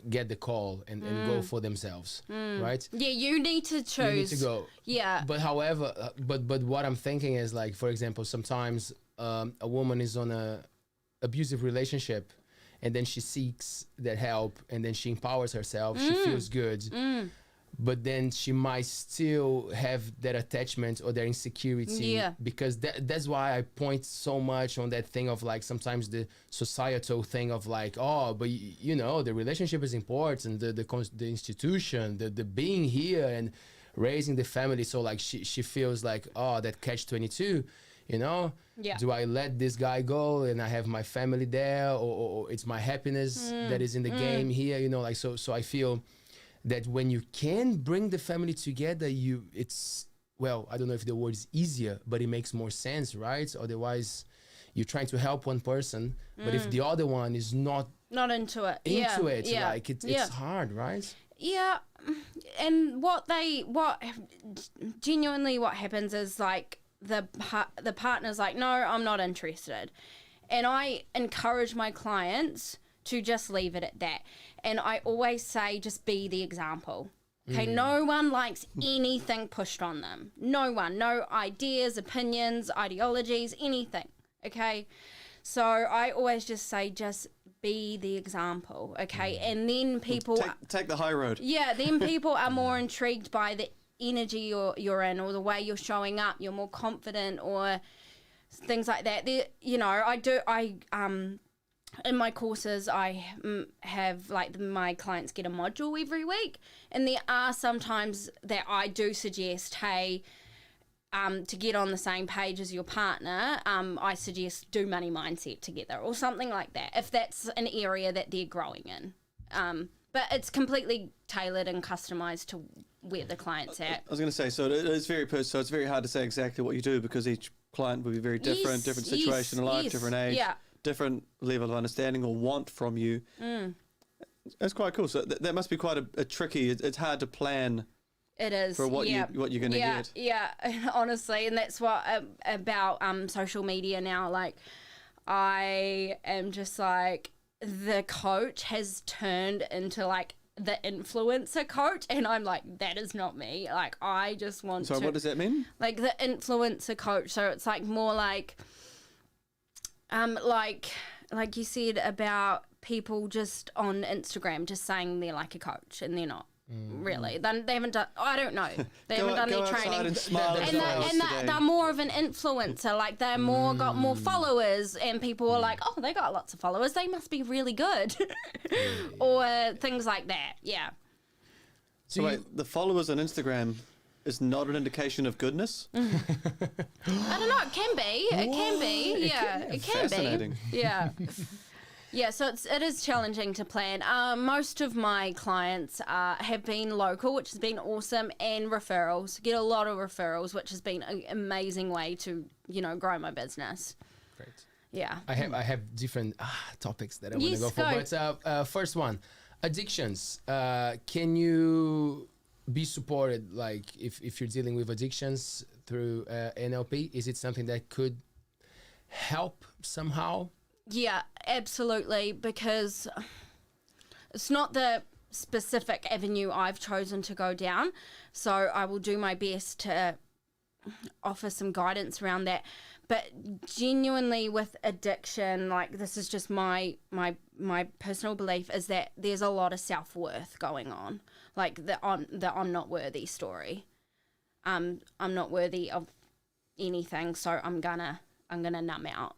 get the call and go for themselves, right? Yeah, you need to choose. You need to go. Yeah. But however, but what I'm thinking is, like, for example, sometimes a woman is on a abusive relationship, and then she seeks that help, and then she empowers herself. She feels good. But then she might still have that attachment or their insecurity, because that's why I point so much on that thing of, like, sometimes the societal thing of, like, oh, but you know, the relationship is important, the institution, the being here and raising the family. So, like, she feels like, oh, that catch-22, you know? Yeah. Do I let this guy go and I have my family there, or it's my happiness that is in the game here, you know? Like, so I feel that when you can bring the family together, it's, well, I don't know if the word is easier, but it makes more sense, right? Otherwise, you're trying to help one person, but if the other one is not into it, like, it's hard, right? Yeah, and what genuinely what happens is, like, the partner's like, no, I'm not interested, and I encourage my clients to just leave it at that. And I always say, just be the example. Okay, no one likes anything pushed on them. No one, no ideas, opinions, ideologies, anything. Okay, so I always just say, just be the example. Okay, and then people take the high road. Yeah, then people are more intrigued by the energy you're in, or the way you're showing up. You're more confident, or things like that. You know, in my courses, I have, like, my clients get a module every week, and there are sometimes that I do suggest, hey, to get on the same page as your partner, I suggest do money mindset together, or something like that, if that's an area that they're growing in. But it's completely tailored and customized to where the client's at. I was going to say, so it's very personal, so it's very hard to say exactly what you do, because each client will be very different, different situation in life, different age. Yeah. Different level of understanding or want from you. That's quite cool. So that must be quite a tricky. It's hard to plan. It is for what you're going to get. Yeah, honestly, and that's what about social media now. Like, I am just like, the coach has turned into, like, the influencer coach, and I'm like, that is not me. Like, I just want. So what does that mean? Like, the influencer coach. So it's like more like. Like you said about people just on Instagram just saying they're like a coach, and they're not really. They haven't done. I don't know. They haven't done their training, and they're more of an influencer. Like, they're got more followers, and people are like, oh, they got lots of followers, they must be really good, or things like that. Yeah. So wait, the followers on Instagram is not an indication of goodness? I don't know. It can be. It can be. Yeah, it can Fascinating. be. Yeah. Yeah, so it is challenging to plan. Most of my clients have been local, which has been awesome, and referrals. Get a lot of referrals, which has been an amazing way to, you know, grow my business. Great. Yeah. I have different topics that I want to go for. But first one, addictions. Can you be supported, like, if you're dealing with addictions through NLP? Is it something that could help somehow? Yeah, absolutely, because it's not the specific avenue I've chosen to go down, so I will do my best to offer some guidance around that. But genuinely, with addiction, like, this is just my personal belief, is that there's a lot of self-worth going on, like the I'm not worthy story. I'm not worthy of anything, so I'm gonna numb out.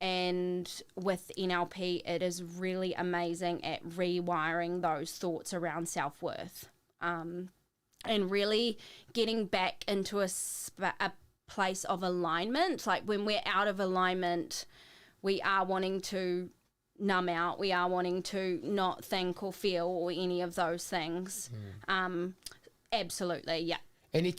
And with NLP, it is really amazing at rewiring those thoughts around self-worth, and really getting back into a place of alignment. Like, when we're out of alignment, we are wanting to numb out. We are wanting to not think or feel or any of those things. Absolutely, yeah. And it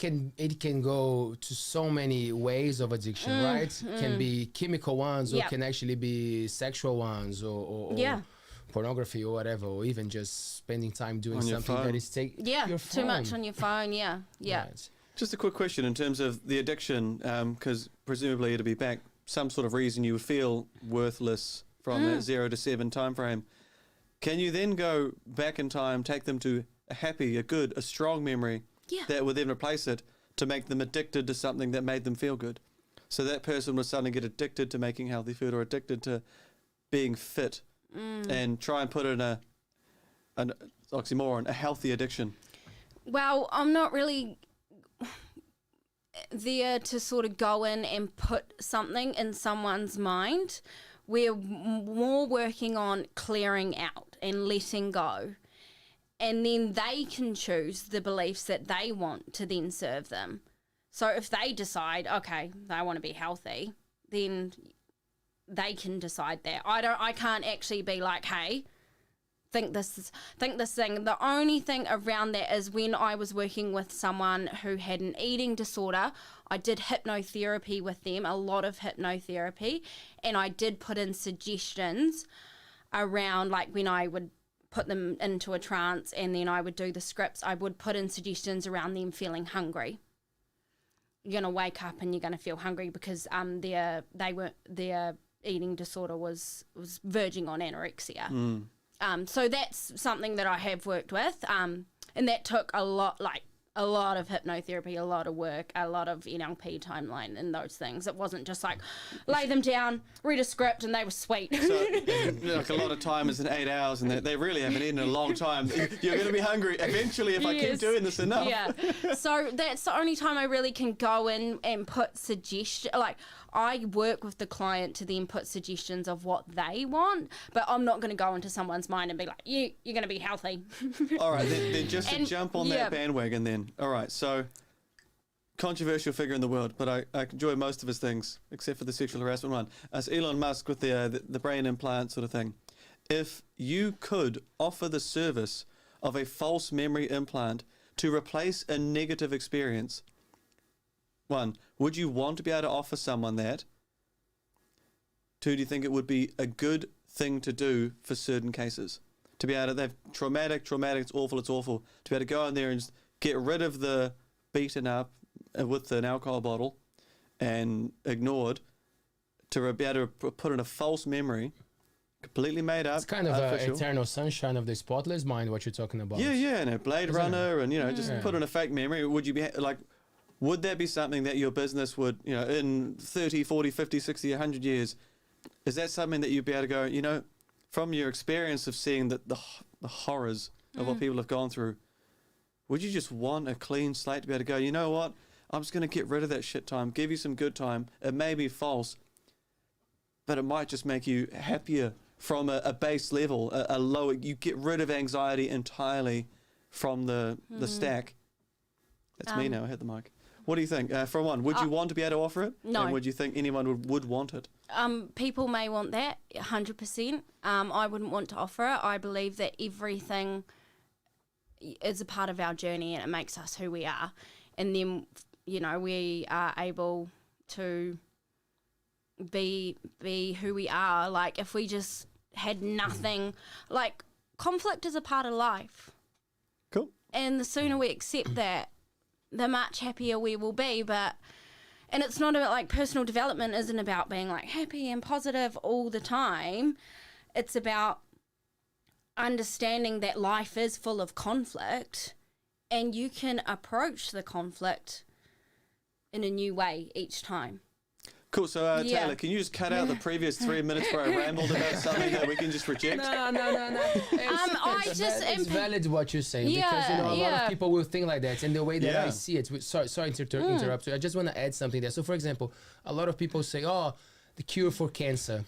can go to so many ways of addiction, right? Can be chemical ones, or Yep. can actually be sexual ones, or Yeah. pornography or whatever, or even just spending time doing On your something phone. that is Yeah, your too much phone. on your phone, yeah. Right. Just a quick question in terms of the addiction, because presumably it'll be back some sort of reason you feel worthless from that 0 to 7 time frame. Can you then go back in time, take them to a happy, a good, a strong memory Yeah. that would then replace it to make them addicted to something that made them feel good? So that person would suddenly get addicted to making healthy food or addicted to being fit and try and put in an oxymoron, a healthy addiction. Well, I'm not really there to sort of go in and put something in someone's mind. We're more working on clearing out and letting go. And then they can choose the beliefs that they want to then serve them. So if they decide, okay, they want to be healthy, then they can decide that. I can't actually be like, hey, think this thing. The only thing around that is when I was working with someone who had an eating disorder, I did hypnotherapy with them, a lot of hypnotherapy, and I did put in suggestions around, like when I would put them into a trance and then I would do the scripts, I would put in suggestions around them feeling hungry. You're going to wake up and you're going to feel hungry because their eating disorder was verging on anorexia. So that's something that I have worked with, and that took a lot of hypnotherapy, a lot of work, a lot of NLP timeline and those things. It wasn't just like lay them down, read a script, and they were sweet. So, like a lot of time is in 8 hours, and they really haven't eaten in a long time. You're going to be hungry eventually if I keep Yes. doing this enough. Yeah. So that's the only time I really can go in and put suggestions. Like, I work with the client to then put suggestions of what they want, but I'm not going to go into someone's mind and be like, you're going to be healthy. All right, then just to And- jump on yeah. that bandwagon then. All right, so controversial figure in the world, but I enjoy most of his things, except for the sexual harassment one. As Elon Musk with the brain implant sort of thing. If you could offer the service of a false memory implant to replace a negative experience, one, would you want to be able to offer someone that? Two, do you think it would be a good thing to do for certain cases? To be able to, they've traumatic, it's awful. To be able to go in there and just get rid of the beaten up with an alcohol bottle and ignored, to be able to put in a false memory, completely made up. It's kind of artificial. eternal sunshine of the spotless mind, what you're talking about. Yeah, and a Blade Isn't it? Runner, and just Yeah. put in a fake memory. Would you be like? Would that be something that your business would, in 30, 40, 50, 60, 100 years, is that something that you'd be able to go, from your experience of seeing the horrors of what people have gone through, would you just want a clean slate to be able to go, you know what, I'm just going to get rid of that shit time, give you some good time. It may be false, but it might just make you happier from a base level, a low, you get rid of anxiety entirely from the stack. That's me now, I hit the mic. What do you think? For one, would you want to be able to offer it? No. And would you think anyone would want it? People may want that, 100%. I wouldn't want to offer it. I believe that everything is a part of our journey and it makes us who we are. And then, we are able to be who we are. Like, if we just had nothing, like, conflict is a part of life. Cool. And the sooner we accept that, the much happier we will be. And it's not about, like, personal development isn't about being like happy and positive all the time. It's about understanding that life is full of conflict and you can approach the conflict in a new way each time. Cool. So, Yeah. Taylor, can you just cut out the previous 3 minutes where I rambled about something that we can just reject? No. It's valid what you're saying, because a lot Yeah. of people will think like that, and the way that Yeah. I see it. Sorry to interrupt you. I just want to add something there. So, for example, a lot of people say, "Oh, the cure for cancer,"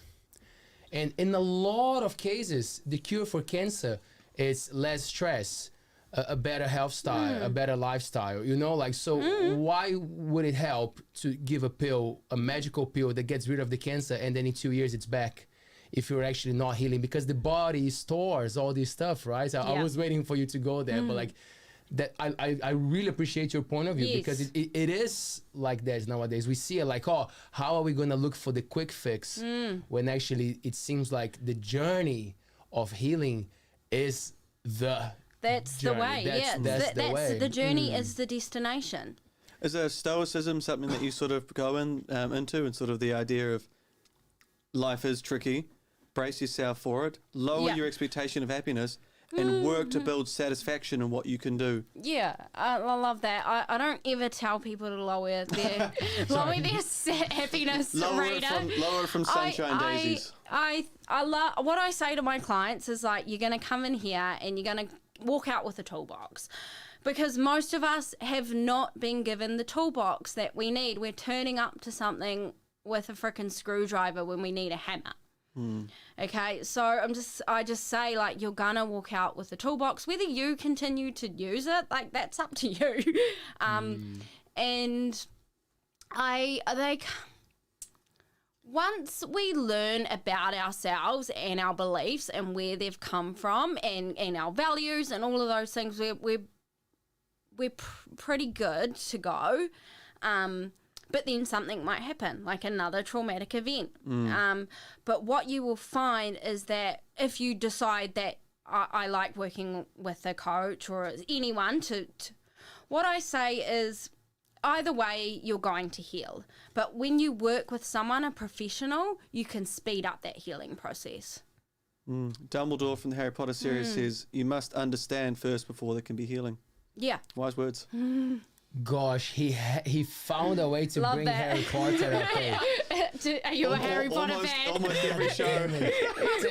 and in a lot of cases, the cure for cancer is less stress, a better health style, a better lifestyle. Why would it help to give a pill, a magical pill that gets rid of the cancer, and then in 2 years it's back? if you're actually not healing, because the body stores all this stuff, right? So I was waiting for you to go there, but like that, I really appreciate your point of view, because it is like that nowadays. We see it like, oh, how are we going to look for the quick fix when actually it seems like the journey of healing is that's journey. the way. That's the way. The journey is the destination. Is stoicism something that you sort of go into, and sort of the idea of life is tricky, brace yourself for it, lower your expectation of happiness, and work to build satisfaction in what you can do? Yeah, I love that. I don't ever tell people to lower their happiness radar. Lower it from sunshine daisies. I love what I say to my clients is like, you're going to come in here and you're going to walk out with a toolbox. Because most of us have not been given the toolbox that we need. We're turning up to something with a freaking screwdriver when we need a hammer. Okay, so I just say, like, you're gonna walk out with the toolbox. Whether you continue to use it, like, that's up to you. And once we learn about ourselves and our beliefs and where they've come from and our values and all of those things, we're pretty good to go. But then something might happen, like another traumatic event. But what you will find is that if you decide that I like working with a coach or anyone what I say is, either way, you're going to heal. But when you work with someone, a professional, you can speed up that healing process. Dumbledore from the Harry Potter series says, you must understand first before there can be healing. Yeah. Wise words. Gosh, he found a way to Love bring that. Harry Potter up here. Are you a Harry Potter fan? Almost every show.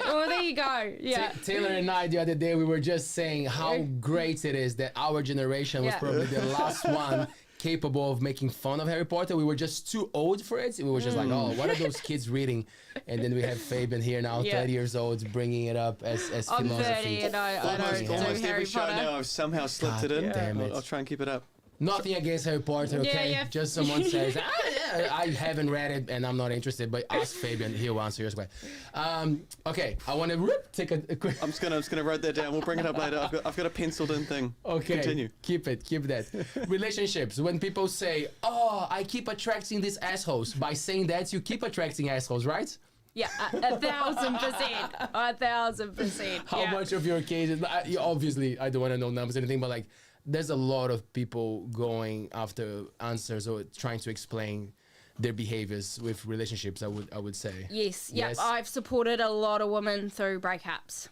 Well, there you go. Yeah. Taylor and I, the other day, we were just saying how great it is that our generation was probably the last one capable of making fun of Harry Potter. We were just too old for it. We were just like, oh, what are those kids reading? And then we have Fabian here now, 30 years old, bringing it up as I'm philosophy. 30 and I don't do Almost Harry every show Potter. now I've somehow slipped it in. damn it. I'll try and keep it up. Nothing against Harry Potter, okay? Yeah. Just someone says, I haven't read it and I'm not interested, but ask Fabian, he'll answer your question. Okay, I want to take a quick... I'm just gonna write that down. We'll bring it up later. I've got a penciled in thing. Okay, Continue. keep that. Relationships, when people say, oh, I keep attracting these assholes, by saying that, you keep attracting assholes, right? Yeah, 1,000%. 1,000%. How much of your cases, obviously, I don't want to know numbers or anything, but like, there's a lot of people going after answers or trying to explain their behaviors with relationships, I would say. Yes. I've supported a lot of women through breakups,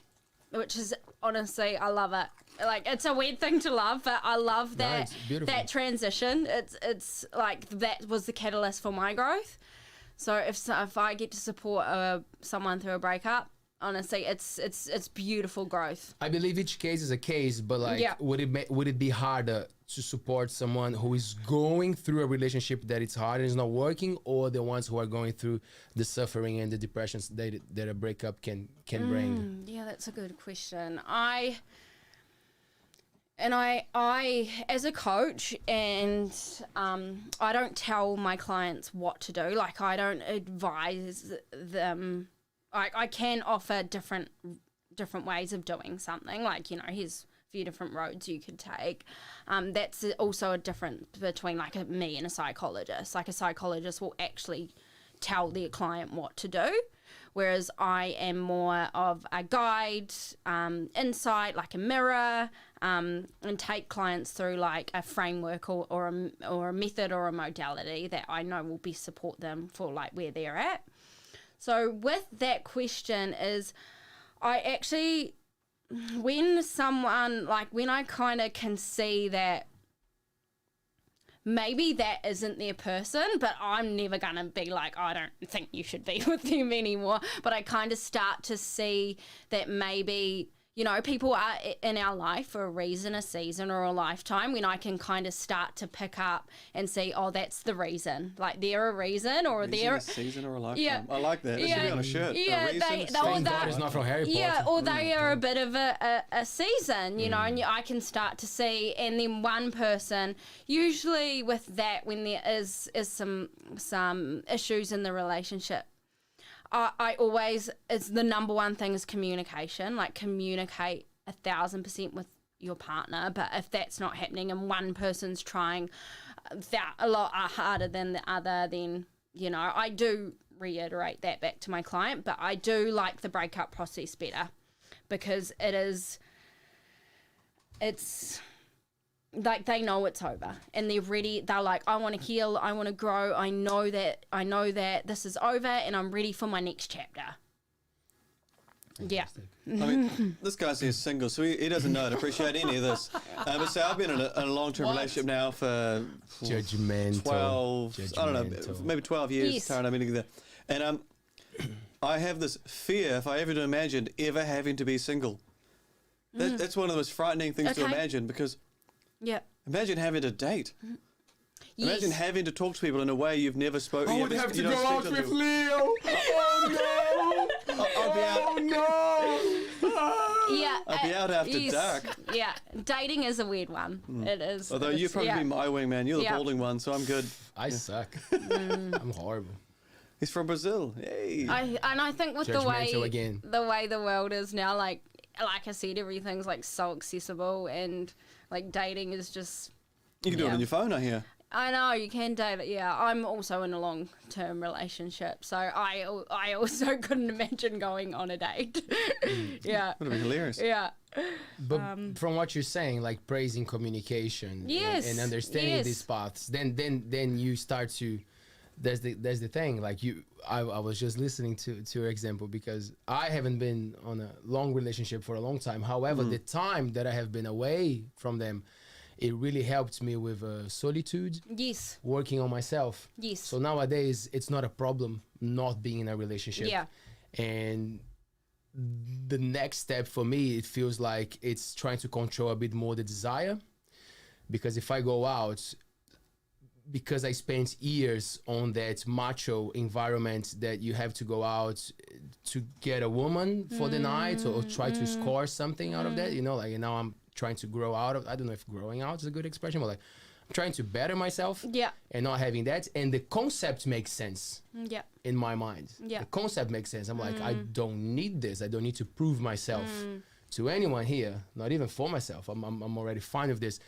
which is, honestly, I love it. Like, it's a weird thing to love, but I love that that transition. It's like that was the catalyst for my growth. So if I get to support someone through a breakup, honestly, it's beautiful growth. I believe each case is a case, but like, would it be harder to support someone who is going through a relationship that it's hard and is not working, or the ones who are going through the suffering and the depressions that a breakup can bring? Yeah, that's a good question. I as a coach, and I don't tell my clients what to do. Like, I don't advise them. I can offer different ways of doing something. Like, here's a few different roads you could take. That's also a difference between like me and a psychologist. Like, a psychologist will actually tell their client what to do, whereas I am more of a guide, insight, like a mirror, and take clients through like a framework or a method or a modality that I know will best support them for like where they're at. So with that question is, I actually, when I kind of can see that maybe that isn't their person, but I'm never going to be like, I don't think you should be with them anymore. But I kind of start to see that maybe, people are in our life for a reason, a season, or a lifetime, when I can kind of start to pick up and see, oh, that's the reason. Like, they're a reason, or they're a season or a lifetime. Yeah. I like that. It should be on a shirt. Yeah, a reason, Thank God it's not from Harry Potter. Yeah, or they are a bit of a season, and I can start to see. And then one person, usually with that, when there is some issues in the relationship, I always, it's the number one thing is communication. Like, communicate 1,000% with your partner. But if that's not happening and one person's trying that a lot harder than the other, then, you know, I do reiterate that back to my client. But I do like the breakup process better, because it's like they know it's over and they're ready. They're like, I want to heal, I want to grow, I know that this is over and I'm ready for my next chapter. Yeah. I mean, this guy's here single, so he doesn't know to appreciate any of this. But so I've been in a long-term relationship now for Judgmental. 12, I don't know, maybe 12 years. Yes. Tara, I'm there. And I have this fear, if I ever imagined ever having to be single. That's one of the most frightening things to imagine, because Yeah. imagine having to date. Yes. Imagine having to talk to people in a way you've never spoken. I would have to go out with Leo. Oh no! I'll be out. Oh no! Yeah. I'll be out after yes. dark. Yeah. Dating is a weird one. It is. Although you'd probably be my wingman. You're the balding one, so I'm good. I suck. I'm horrible. He's from Brazil. Hey. I think with Judgmental again. the way the world is now, like I said, everything's like so accessible, and like dating is just. You can do it yeah. on your phone, I hear. I know, you can date it, yeah. I'm also in a long-term relationship, so I also couldn't imagine going on a date. Yeah. Would have been hilarious. Yeah. But from what you're saying, like praising communication Yes, and understanding yes. these paths, then you start to. There's the thing. Like I was just listening to your example, because I haven't been on a long relationship for a long time. However, the time that I have been away from them, it really helped me with solitude. Yes. Working on myself. Yes. So nowadays, it's not a problem not being in a relationship. Yeah. And the next step for me, it feels like it's trying to control a bit more the desire. Because if I go out, because I spent years on that macho environment that you have to go out to get a woman for the night, or try to score something out of that, you know, like, and now I'm trying to grow out of, I don't know if growing out is a good expression, but like I'm trying to better myself. Yeah. And not having that. And the concept makes sense. Yeah. In my mind. Yeah. The concept makes sense. I'm like, I don't need this. I don't need to prove myself to anyone here, not even for myself. I'm already fine with this.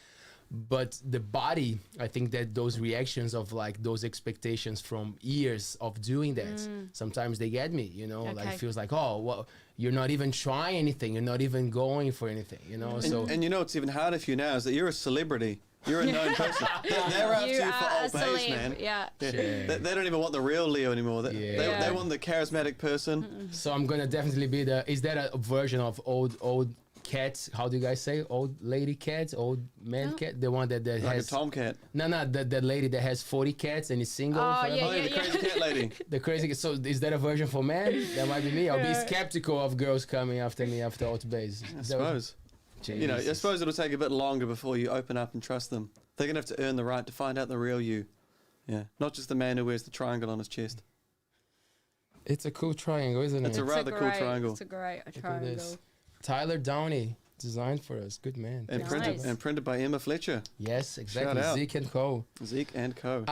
But the body, I think that those reactions of like those expectations from years of doing that, sometimes they get me, you know, like it feels like, oh, well, you're not even trying anything. You're not even going for anything, you know? And you know what's even harder for you now is that you're a celebrity. You're a known person. They're after you for ALTBAYS, man. Yeah. They don't even want the real Leo anymore. They want the charismatic person. So I'm going to definitely be is that a version of old cat? How do you guys say? Old lady cat? Old man cat? The one that Like has... a tomcat. No, that lady that has 40 cats and is single. Oh, yeah, The crazy cat lady. The crazy. So is that a version for men? That might be me. I'll be skeptical of girls coming after me after ALTBAYS. I suppose. You know, I suppose it'll take a bit longer before you open up and trust them. They're going to have to earn the right to find out the real you. Yeah. Not just the man who wears the triangle on his chest. It's a cool triangle, isn't it? It's a rather cool triangle. It's a great Look at triangle. this. Tyler Downey designed for us. Good man. And Nice. printed by Emma Fletcher. Yes, exactly. Shout out. Zeke and Co. Zeke and Co.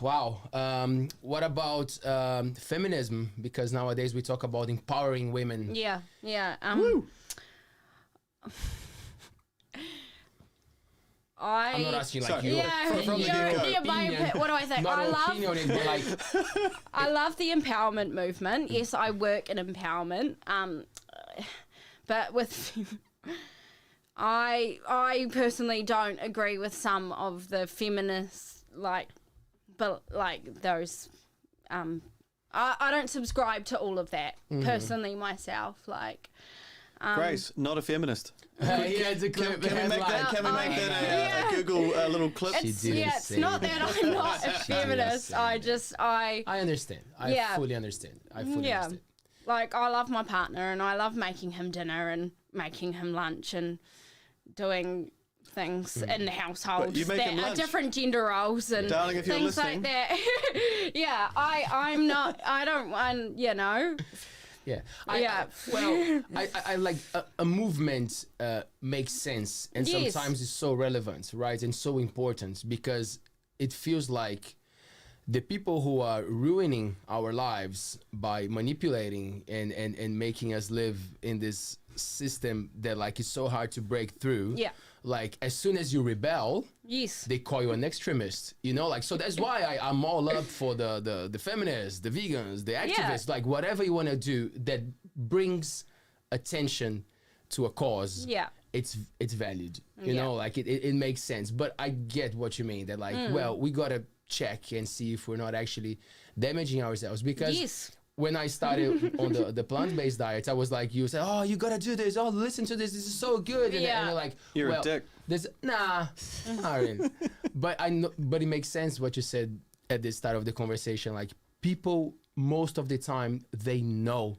Wow. What about feminism? Because nowadays we talk about empowering women. Yeah. Yeah. I'm not asking like you. What do I think? Not opinionated, but like I love the empowerment movement. Yes, I work in empowerment. But with I personally don't agree with some of the feminists, those. I don't subscribe to all of that personally myself. Grace, not a feminist. yeah, it's a Can clip. we make that a Google little clip? It's not that I'm not a feminist. I understand. I fully understand. Understand. Like, I love my partner and I love making him dinner and making him lunch and doing things in the household But you make him that are lunch. different gender roles and Darling, if you're things listening. like that. Yeah, I'm not, I don't want, you know. Yeah. Yeah. I like a movement makes sense, and Yes. sometimes it's so relevant, right, and so important, because it feels like the people who are ruining our lives by manipulating and making us live in this system that like is so hard to break through. Yeah. Like as soon as you rebel, Yes. they call you an extremist, you know, like, so that's why I'm all up for the feminists, the vegans, the activists, like whatever you want to do that brings attention to a cause. Yeah. It's valued, you know, like it makes sense. But I get what you mean that like, well, we got to check and see if we're not actually damaging ourselves, because when I started on the plant-based diet, I was like, you said, oh, you gotta do this, oh, listen to this is so good, and you're like, you're well, a dick. there's not really. But I know, but it makes sense what you said at the start of the conversation. Like people, most of the time, they know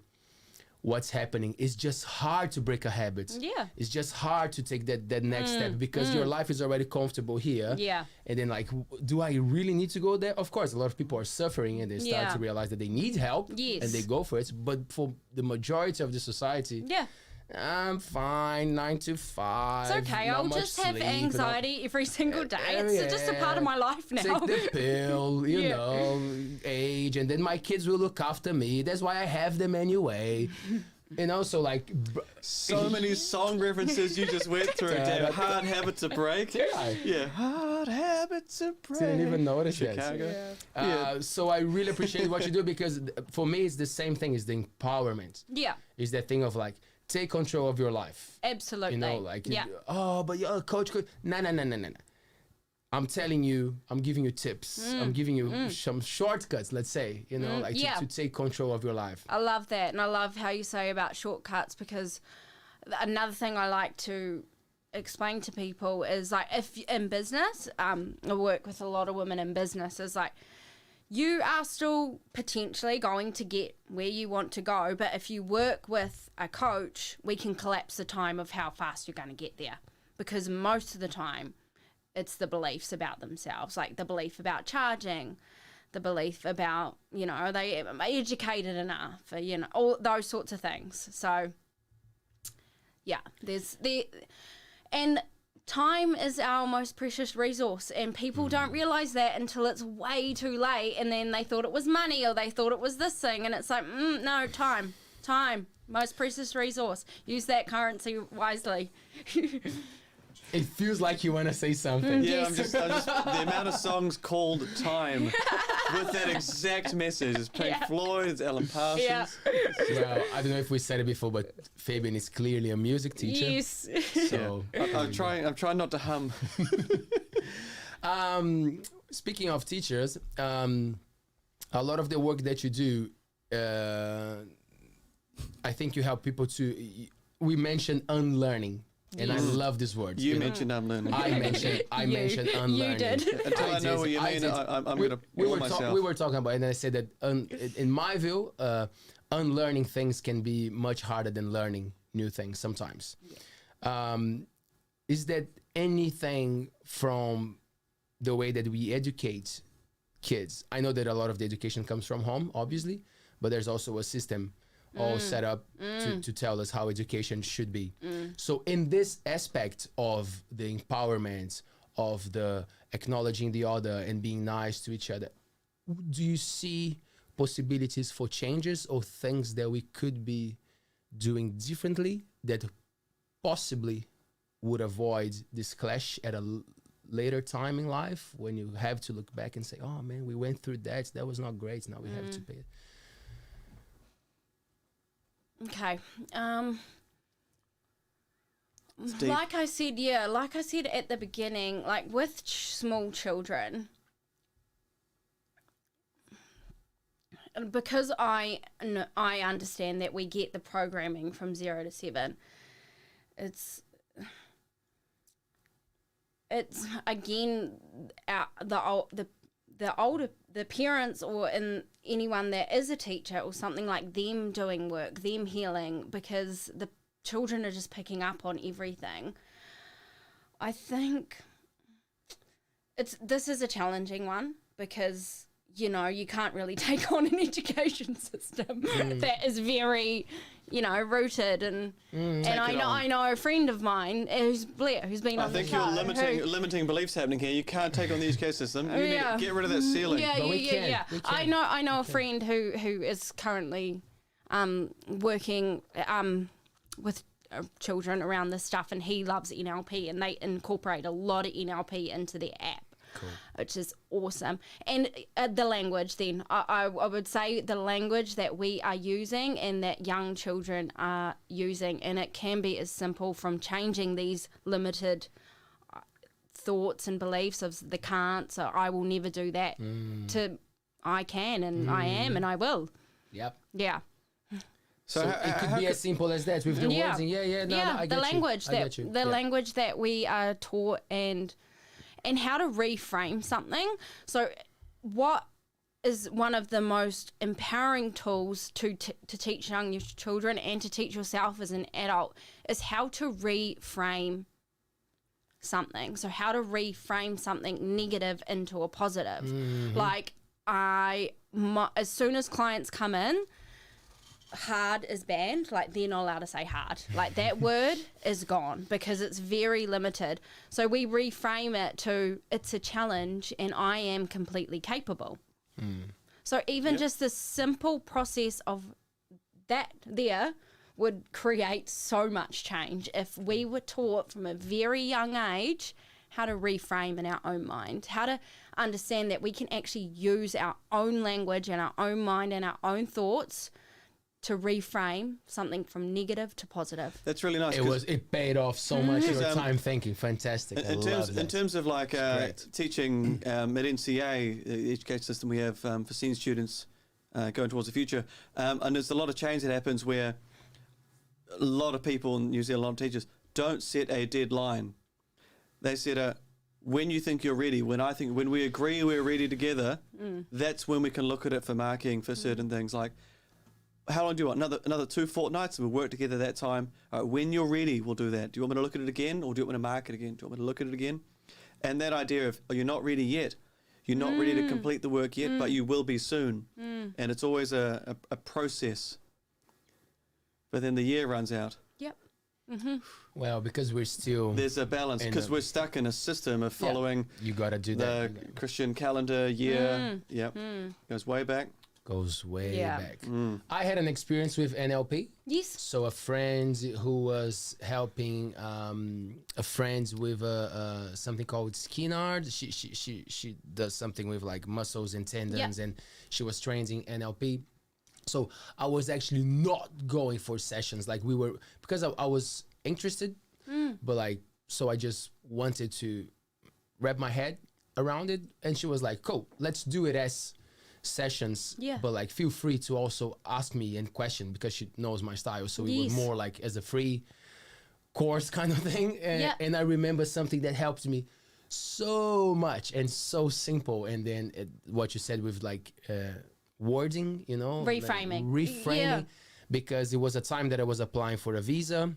what's happening. It's just hard to break a habit. Yeah. It's just hard to take that next step because your life is already comfortable here. Yeah. And then like, do I really need to go there? Of course, a lot of people are suffering and they start Yeah. to realize that they need help. Yes. And they go for it. But for the majority of the society, Yeah. I'm fine, 9 to 5. It's okay. not I'll much just have sleep, and I'll anxiety every single day. It's just a part of my life now. Take the pill, you Yeah. know, age, and then my kids will look after me. That's why I have them anyway. You know, so like... So many song references you just went through. Damn, hard habit to break. Yeah, hard habit to break. Didn't even notice that. Chicago. So I really appreciate what you do, because for me it's the same thing as the empowerment. Yeah. It's that thing of like, take control of your life. Absolutely. You know, like, yeah. oh, but you're a coach. No. I'm telling you, I'm giving you tips. I'm giving you some shortcuts, let's say, you know, like to take control of your life. I love that. And I love how you say about shortcuts, because another thing I like to explain to people is like, if in business, I work with a lot of women in business, is like, you are still potentially going to get where you want to go, but if you work with a coach, we can collapse the time of how fast you're going to get there, because most of the time it's the beliefs about themselves, like the belief about charging, the belief about, you know, are they educated enough, or, you know, all those sorts of things. So yeah, and time is our most precious resource, and people don't realize that until it's way too late, and then they thought it was money or they thought it was this thing, and it's like, no, time, most precious resource. Use that currency wisely. It feels like you want to say something. Yeah, I'm just the amount of songs called Time with that exact message. It's Pink Floyd, it's Alan Parsons. Yeah. Well, I don't know if we said it before, but Fabian is clearly a music teacher. Yes. So I'm trying not to hum. Speaking of teachers, a lot of the work that you do, I think you help people to. We mentioned unlearning. And I love this word. You mentioned unlearning. I mentioned unlearning. You did. Until I know what you mean, I'm going to pull myself. We were talking about it, and I said that in my view, unlearning things can be much harder than learning new things sometimes. Yeah. Is that anything from the way that we educate kids? I know that a lot of the education comes from home, obviously, but there's also a system all set up to tell us how education should be. So in this aspect of the empowerment, of the acknowledging the other and being nice to each other, do you see possibilities for changes or things that we could be doing differently that possibly would avoid this clash at a later time in life, when you have to look back and say, oh man, we went through that was not great, now we have to pay it? Okay. Like I said at the beginning, like with small children, because I understand that we get the programming from 0 to 7, it's again the parents, or in anyone that is a teacher or something, like them doing work, them healing, because the children are just picking up on everything. I think this is a challenging one, because, you know, you can't really take on an education system that is very, rooted and Take it on. I know a friend of mine who's Blair, who's been I on the think show. you're limiting beliefs happening here. You can't take on the education system. You need to get rid of that ceiling. Yeah, we can. I know a friend who is currently working with children around this stuff, and he loves NLP, and they incorporate a lot of NLP into their app. Cool. Which is awesome. And the language then, I would say the language that we are using and that young children are using, and it can be as simple from changing these limited thoughts and beliefs of the can't, so I will never do that, to I can and I am and I will. Yep. Yeah. So it could be as simple as that with the words. And I get the language that we are taught and how to reframe something. So what is one of the most empowering tools to teach young children and to teach yourself as an adult is how to reframe something. So how to reframe something negative into a positive. Like as soon as clients come in, hard is banned. Like, they're not allowed to say hard. Like, that word is gone because it's very limited. So we reframe it to it's a challenge and I am completely capable. So even just the simple process of that there would create so much change if we were taught from a very young age how to reframe in our own mind, how to understand that we can actually use our own language and our own mind and our own thoughts to reframe something from negative to positive. That's really nice. It paid off so much. Your time thinking, fantastic. In terms of like teaching at NCA, the education system we have for senior students going towards the future, and there's a lot of change that happens where a lot of people in New Zealand, a lot of teachers don't set a deadline. They set when you think you're ready. When we agree we're ready together, that's when we can look at it for marking for certain things like. How long do you want? Another 2 fortnights, and we'll work together that time. All right, when you're ready, we'll do that. Do you want me to look at it again, or do you want me to mark it again? Do you want me to look at it again? And that idea of, you're not ready yet. You're not ready to complete the work yet, but you will be soon. And it's always a process. But then the year runs out. Yep. Well, because we're still... There's a balance, because we're stuck in a system of following you gotta do the that. Christian calendar year. Yep. Goes way back. Goes way back. I had an experience with NLP. Yes. So a friend who was helping a friend with something called Skinnard. She does something with like muscles and tendons, and she was training NLP. So I was actually not going for sessions. Like because I was interested, but like, so I just wanted to wrap my head around it. And she was like, cool, let's do it as sessions, but like feel free to also ask me and question, because she knows my style, so it was more like as a free course kind of thing. And I remember something that helped me so much and so simple, and then what you said with like wording, reframing, because it was a time that I was applying for a visa.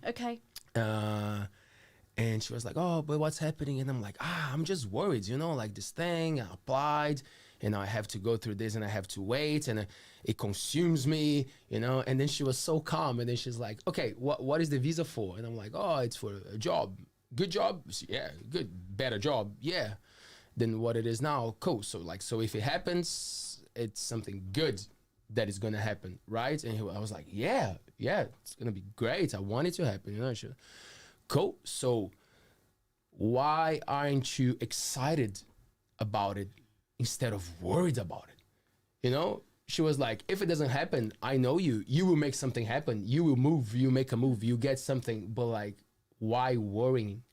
And she was like, oh, but what's happening? And I'm like, I'm just worried, like this thing I applied, and I have to go through this, and I have to wait, and it consumes me, And then she was so calm, and then she's like, okay, what is the visa for? And I'm like, oh, it's for a job. Good job? Yeah, good. Better job? Yeah. Then what it is now? Cool. So if it happens, it's something good that is gonna happen, right? And I was like, yeah, it's gonna be great. I want it to happen, Cool. So why aren't you excited about it instead of worried about it? She was like, if it doesn't happen, I know you will make something happen. You will move, you make a move, you get something, but like, why worrying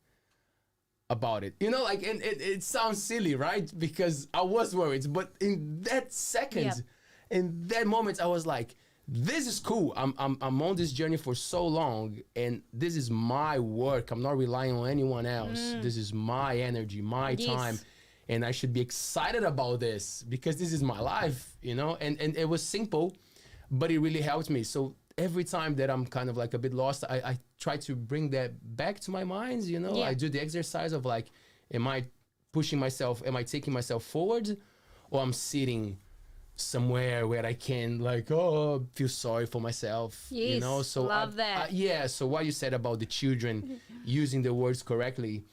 about it? And it sounds silly, right? Because I was worried, but in that second, in that moment, I was like, this is cool. I'm on this journey for so long, and this is my work. I'm not relying on anyone else. This is my energy, my time, and I should be excited about this because this is my life, And it was simple, but it really helped me. So every time that I'm kind of like a bit lost, I try to bring that back to my mind, I do the exercise of like, am I pushing myself? Am I taking myself forward, or I'm sitting somewhere where I can feel sorry for myself. You Yes, know, so love that. yeah. So what you said about the children using the words correctly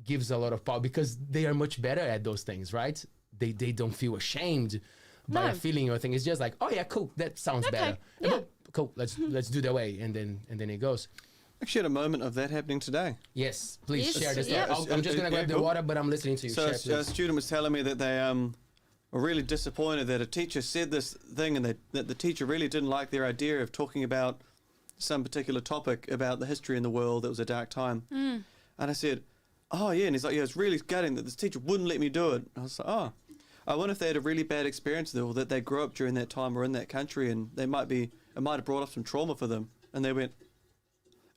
gives a lot of power because they are much better at those things, right? They don't feel ashamed by a feeling or thing. It's just like, oh yeah, cool, that sounds better. yeah. Cool, let's do that way, and then it goes. Actually, had a moment of that happening today. Yes, please Yes, share this. yeah. I'm just gonna grab the cool. water, but I'm listening to you. So Share, a please. student was telling me that they were really disappointed that a teacher said this thing and that the teacher really didn't like their idea of talking about some particular topic about the history in the world. That was a dark time. And I said, oh yeah, and he's like, yeah, it's really gutting that this teacher wouldn't let me do it. I was like, oh, I wonder if they had a really bad experience or that they grew up during that time or in that country and it might have brought up some trauma for them. And they went.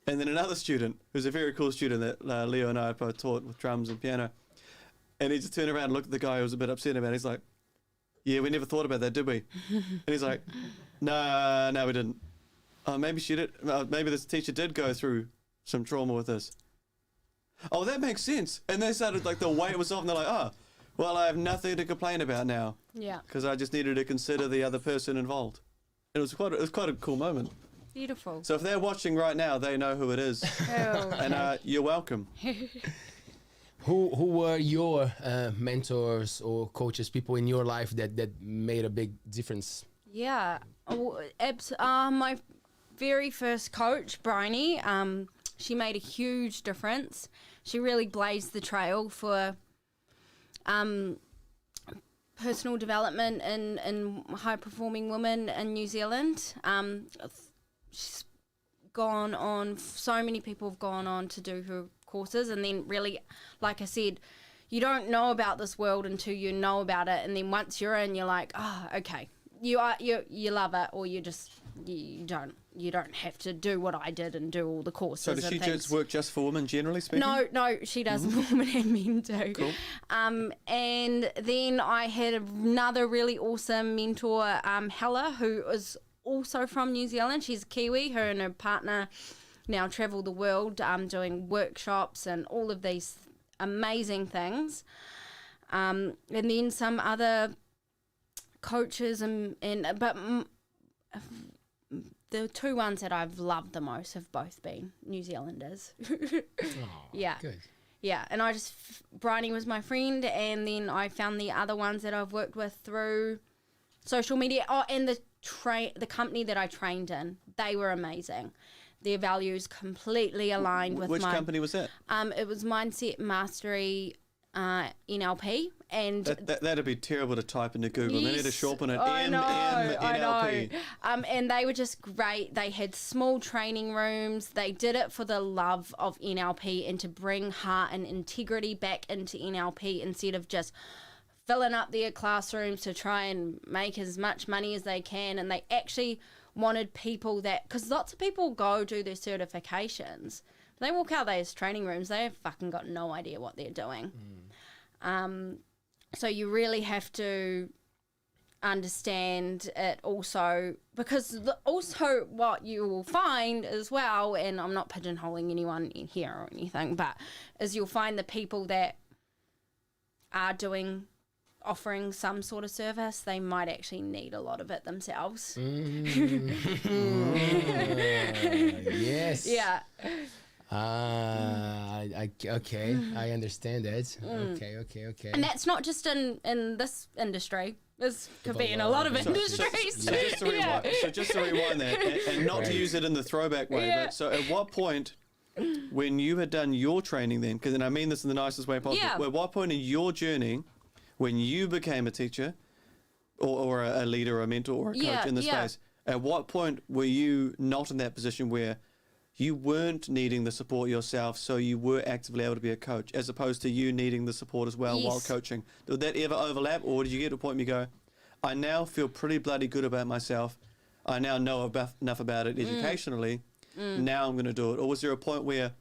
And then another student, who's a very cool student that Leo and I both taught with drums and piano, and he just turned around and looked at the guy who was a bit upset about it. He's like, yeah, we never thought about that, did we? And he's like, no, we didn't. Oh, maybe she did. Maybe this teacher did go through some trauma with this. Oh, that makes sense. And they started, the weight was off, and they're like, oh, well, I have nothing to complain about now. Yeah. Because I just needed to consider the other person involved. And it was quite a cool moment. Beautiful. So if they're watching right now, they know who it is. Oh, And you're welcome. Who were your mentors or coaches, people in your life that made a big difference? yeah. My very first coach, Bryony, she made a huge difference. She really blazed the trail for personal development in high-performing women in New Zealand. She's gone on, so many people have gone on to do her courses, and then really, like I said, you don't know about this world until you know about it, and then once you're in, you're like, oh, okay, you love it, or you don't have to do what I did and do all the courses. So does she just work just for women, generally speaking? No, she does women and men too. Cool. And then I had another really awesome mentor, Hella, who is also from New Zealand. She's a Kiwi. Her and her partner now travel the world doing workshops and all of these amazing things. And then some other coaches but the two ones that I've loved the most have both been New Zealanders. Yeah. Good. Yeah, and Bryony was my friend, and then I found the other ones that I've worked with through social media. Oh, and the company that I trained in, they were amazing. Their values completely aligned with Which mine. company was that? It was Mindset Mastery NLP, and That'd be terrible to type into Google. They need to Yes, show up on it. I know. NLP. And they were just great. They had small training rooms. They did it for the love of NLP and to bring heart and integrity back into NLP instead of just filling up their classrooms to try and make as much money as they can. And they actually wanted people because lots of people go do their certifications. They walk out those training rooms, they've fucking got no idea what they're doing. So you really have to understand it also, because also what you will find as well, and I'm not pigeonholing anyone in here or anything, but is you'll find the people that are offering some sort of service, they might actually need a lot of it themselves. Yes. Yeah. Okay, I understand that. Okay. And that's not just in this industry. This could be in a lot of industries. So just to rewind that, and not to use it in the throwback way, Yeah. but so at what point, when you had done your training then, and I mean this in the nicest way possible, Yeah. at what point in your journey, when you became a teacher, or a leader or a mentor or a coach in this space, at what point were you not in that position where you weren't needing the support yourself, so you were actively able to be a coach, as opposed to you needing the support as well while Yes. coaching? Did that ever overlap, or did you get to a point where you go, I now feel pretty bloody good about myself, I now know enough about it educationally, now I'm going to do it? Or was there a point where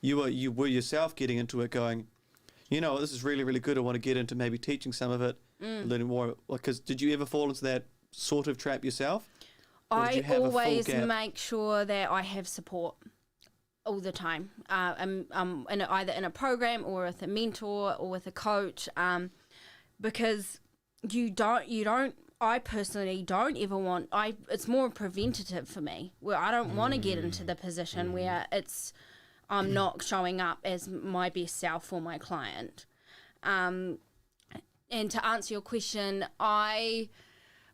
you were yourself getting into it going, you know, this is really, really good, I want to get into maybe teaching some of it, learning more? Because did you ever fall into that sort of trap yourself? I always make sure that I have support all the time. Either in a program or with a mentor or with a coach, because you don't I personally don't ever want. It's more preventative for me, where I don't want to get into the position where I'm not showing up as my best self for my client. And to answer your question,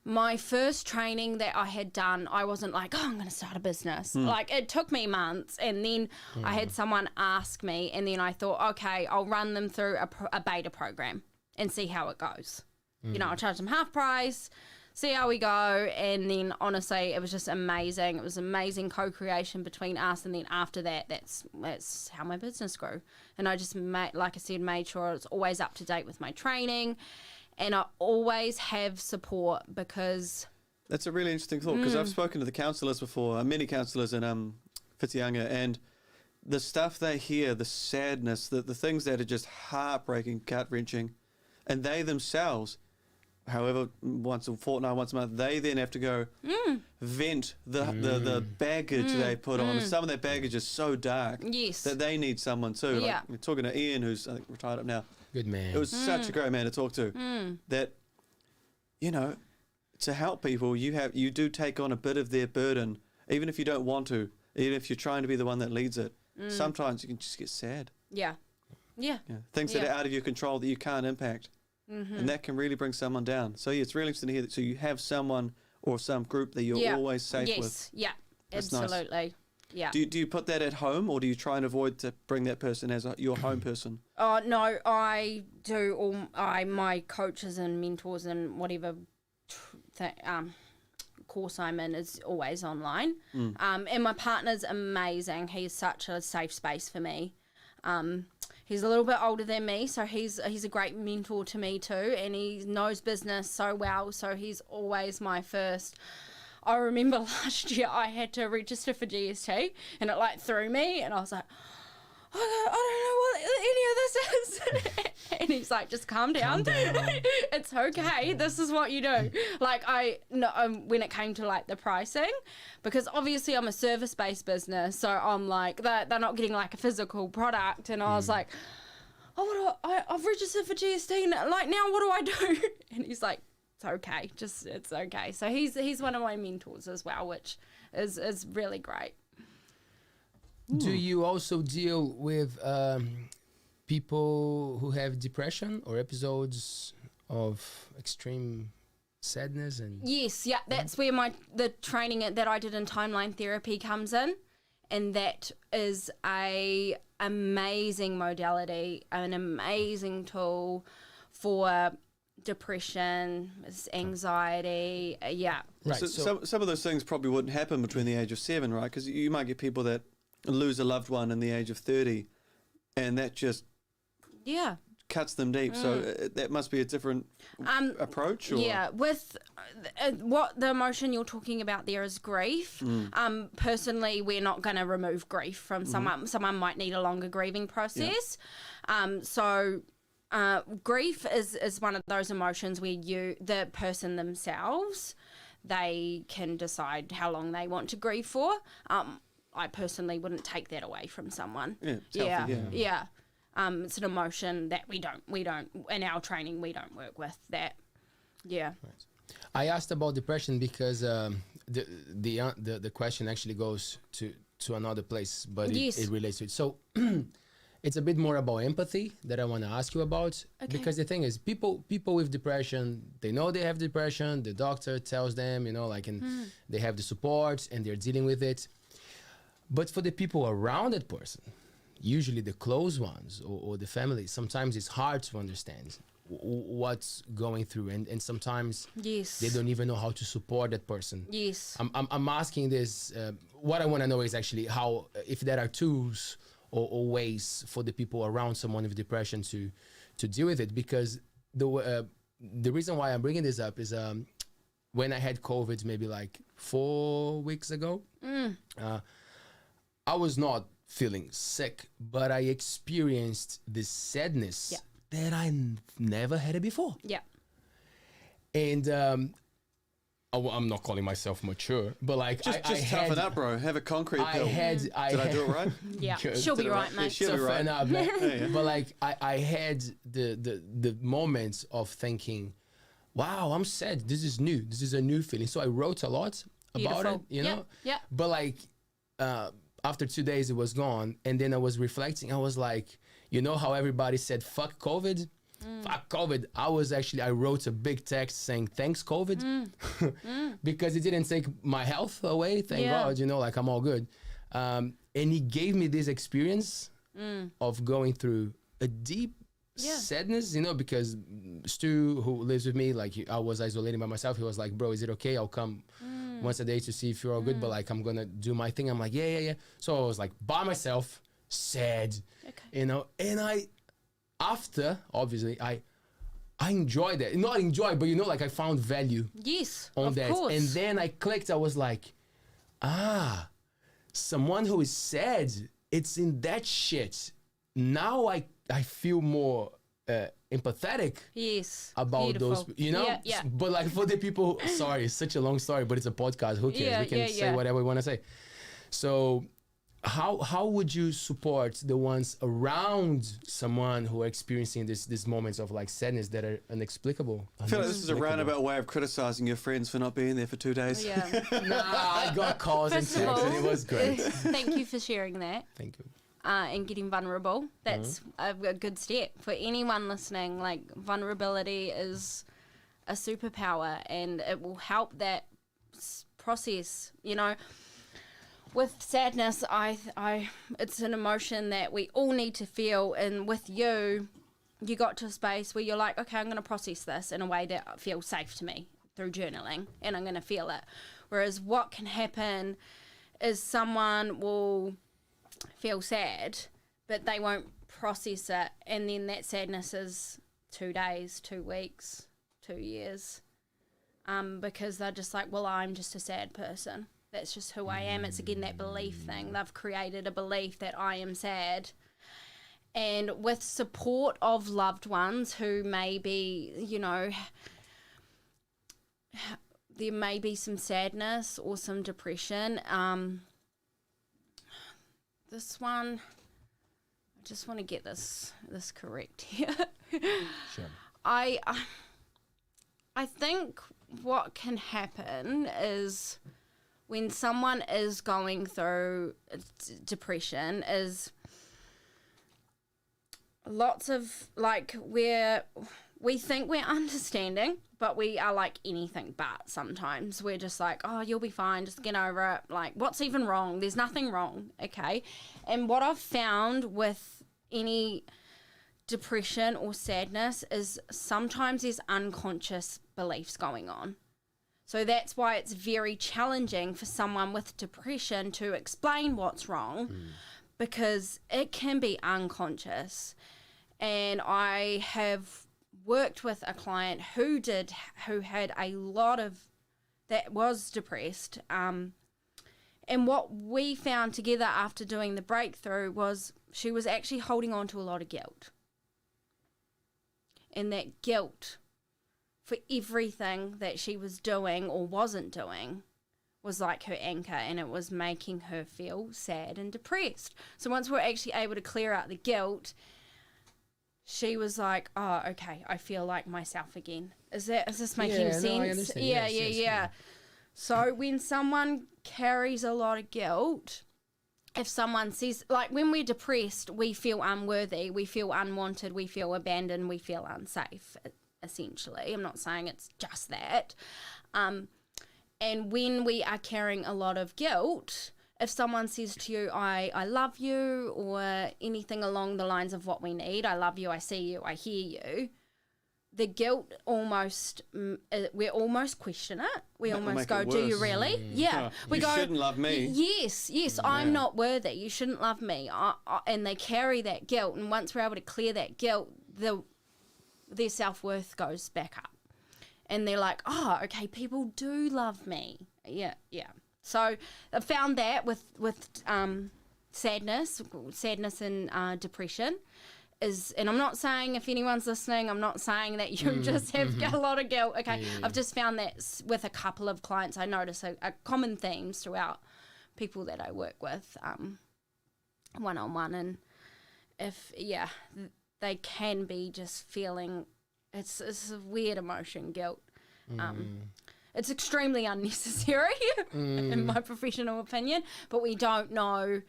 my first training that I had done, I wasn't like, oh, I'm going to start a business. Like, it took me months, and then I had someone ask me, and then I thought, okay, I'll run them through a beta program and see how it goes. You know, I'll charge them half price, see how we go, and then honestly, it was just amazing. It was amazing co-creation between us, and then after that, that's how my business grew. And I just, like I said, made sure it's always up to date with my training. And I always have support because... That's a really interesting thought, because I've spoken to the counsellors before, many counsellors in Whitianga, and the stuff they hear, the sadness, the things that are just heartbreaking, gut-wrenching, and they themselves, however, once a fortnight, once a month, they then have to go vent the baggage they put on. Some of that baggage is so dark that they need someone too. Yeah. Like, we're talking to Ian, who's I think retired up now. Good man. It was such a great man to talk to. That, you know, to help people, you do take on a bit of their burden, even if you don't want to, even if you're trying to be the one that leads it. Sometimes you can just get sad. Yeah. Things that are out of your control that you can't impact. And that can really bring someone down. So it's really interesting to hear that. So you have someone or some group that you're always safe with. Yeah, That's absolutely. Nice. Yeah. Do you put that at home, or do you try and avoid to bring that person as your home person? Oh no, I do my coaches and mentors and whatever course I'm in is always online. And my partner's amazing. He's such a safe space for me. He's a little bit older than me, so he's a great mentor to me too, and he knows business so well, so he's always my first. I remember last year I had to register for GST, and it like threw me, and I was like, I don't know what any of this is. And he's like, just calm down. It's okay. This is what you do. Like when it came to like the pricing, because obviously I'm a service-based business, so I'm like, they're not getting like a physical product. And I was like, I've registered for GST, and like now what do I do? And he's like, it's okay. It's okay. So he's one of my mentors as well, which is really great. Do you also deal with people who have depression or episodes of extreme sadness? And yes, yeah, that's where the training that I did in timeline therapy comes in, and that is a amazing modality, an amazing tool for depression, anxiety, yeah. Right. So some of those things probably wouldn't happen between the age of 7, right? Because you might get people that lose a loved one in the age of 30, and that just cuts them deep. So that must be a different approach. Or? Yeah, with what the emotion you're talking about there is grief. Personally, we're not going to remove grief from someone. Someone might need a longer grieving process. So grief is one of those emotions where the person themselves, they can decide how long they want to grieve for. I personally wouldn't take that away from someone. Yeah. It's an emotion that we don't in our training, we don't work with that. Yeah. Right. I asked about depression because the question actually goes to another place, but it relates to it. So it's a bit more about empathy that I want to ask you about. Okay. Because the thing is, people with depression, they know they have depression. The doctor tells them, and they have the support and they're dealing with it. But for the people around that person, usually the close ones or the family, sometimes it's hard to understand what's going through, and sometimes they don't even know how to support that person. Yes. I'm asking this, what I want to know is actually how, if there are tools or ways for the people around someone with depression to deal with it, because the reason why I'm bringing this up is when I had COVID maybe like 4 weeks ago, I was not feeling sick, but I experienced this sadness that I never had it before. Yeah. And I'm not calling myself mature, but like just toughen up, bro. Have a concrete pill. Did I do it right? Yeah, she'll be right, mate. She'll be right. But like I had the moments of thinking, wow, I'm sad. This is new. This is a new feeling. So I wrote a lot about it, you know? Yeah. But like, after 2 days, it was gone. And then I was reflecting. I was like, you know how everybody said, fuck COVID? Fuck COVID. I wrote a big text saying, thanks, COVID. Because it didn't take my health away. Thank God, you know, like I'm all good. And he gave me this experience of going through a deep sadness, you know, because Stu, who lives with me, like I was isolating by myself. He was like, bro, is it okay? I'll come once a day to see if you're all good, but like I'm gonna do my thing. I'm like, yeah. So I was like by myself, sad, you know, and after, obviously, I enjoyed it. Not enjoy, but you know, like I found value on that. Course. And then I clicked, I was like, someone who is sad, it's in that shit. Now I feel more empathetic about those, you know? Yeah. But like for the people, sorry, it's such a long story, but it's a podcast. Who cares? We can say whatever we want to say. So how would you support the ones around someone who are experiencing these moments of like sadness that are inexplicable? I feel like this is a roundabout way of criticizing your friends for not being there for 2 days. Yeah. Nah, I got calls and First of texts and all, it was great. Thank you for sharing that. Thank you. And getting vulnerable. That's a good step for anyone listening. Like, vulnerability is a superpower, and it will help that process, you know. With sadness, it's an emotion that we all need to feel, and with you got to a space where you're like, okay, I'm going to process this in a way that feels safe to me through journaling, and I'm going to feel it. Whereas what can happen is someone will feel sad, but they won't process it, and then that sadness is 2 days, 2 weeks, 2 years, because they're just like, well, I'm just a sad person. That's just who I am. It's again that belief thing. They've created a belief that I am sad. And with support of loved ones who may be, you know, there may be some sadness or some depression. This one, I just want to get this correct here. Sure. I think what can happen is when someone is going through depression is lots of, like, we think we're understanding, but we are like anything but sometimes. We're just like, oh, you'll be fine, just get over it. Like, what's even wrong? There's nothing wrong, okay? And what I've found with any depression or sadness is sometimes there's unconscious beliefs going on. So that's why it's very challenging for someone with depression to explain what's wrong, because it can be unconscious. And I have worked with a client who had a lot of, that was depressed. And what we found together after doing the breakthrough was she was actually holding on to a lot of guilt. And that guilt for everything that she was doing or wasn't doing was like her anchor, and it was making her feel sad and depressed. So once we're actually able to clear out the guilt, she was like, oh, okay, I feel like myself again. Is this making sense? No, I understand. Yeah. So when someone carries a lot of guilt, if someone says, like, when we're depressed, we feel unworthy, we feel unwanted, we feel abandoned, we feel unsafe, essentially. I'm not saying it's just that. And when we are carrying a lot of guilt, if someone says to you, I love you, or anything along the lines of what we need, I love you, I see you, I hear you, the guilt almost, we almost question it. We almost go, do you really? Yeah. We go, shouldn't love me. Yes, I'm not worthy. You shouldn't love me. And they carry that guilt. And once we're able to clear that guilt, their self-worth goes back up. And they're like, oh, okay, people do love me. Yeah. So I found that with sadness and depression is, and I'm not saying, if anyone's listening, I'm not saying that you just have a lot of guilt. Okay, yeah. I've just found that with a couple of clients, I notice a common themes throughout people that I work with one-on-one, and if they can be just feeling, it's a weird emotion, guilt. It's extremely unnecessary, in my professional opinion, but we don't know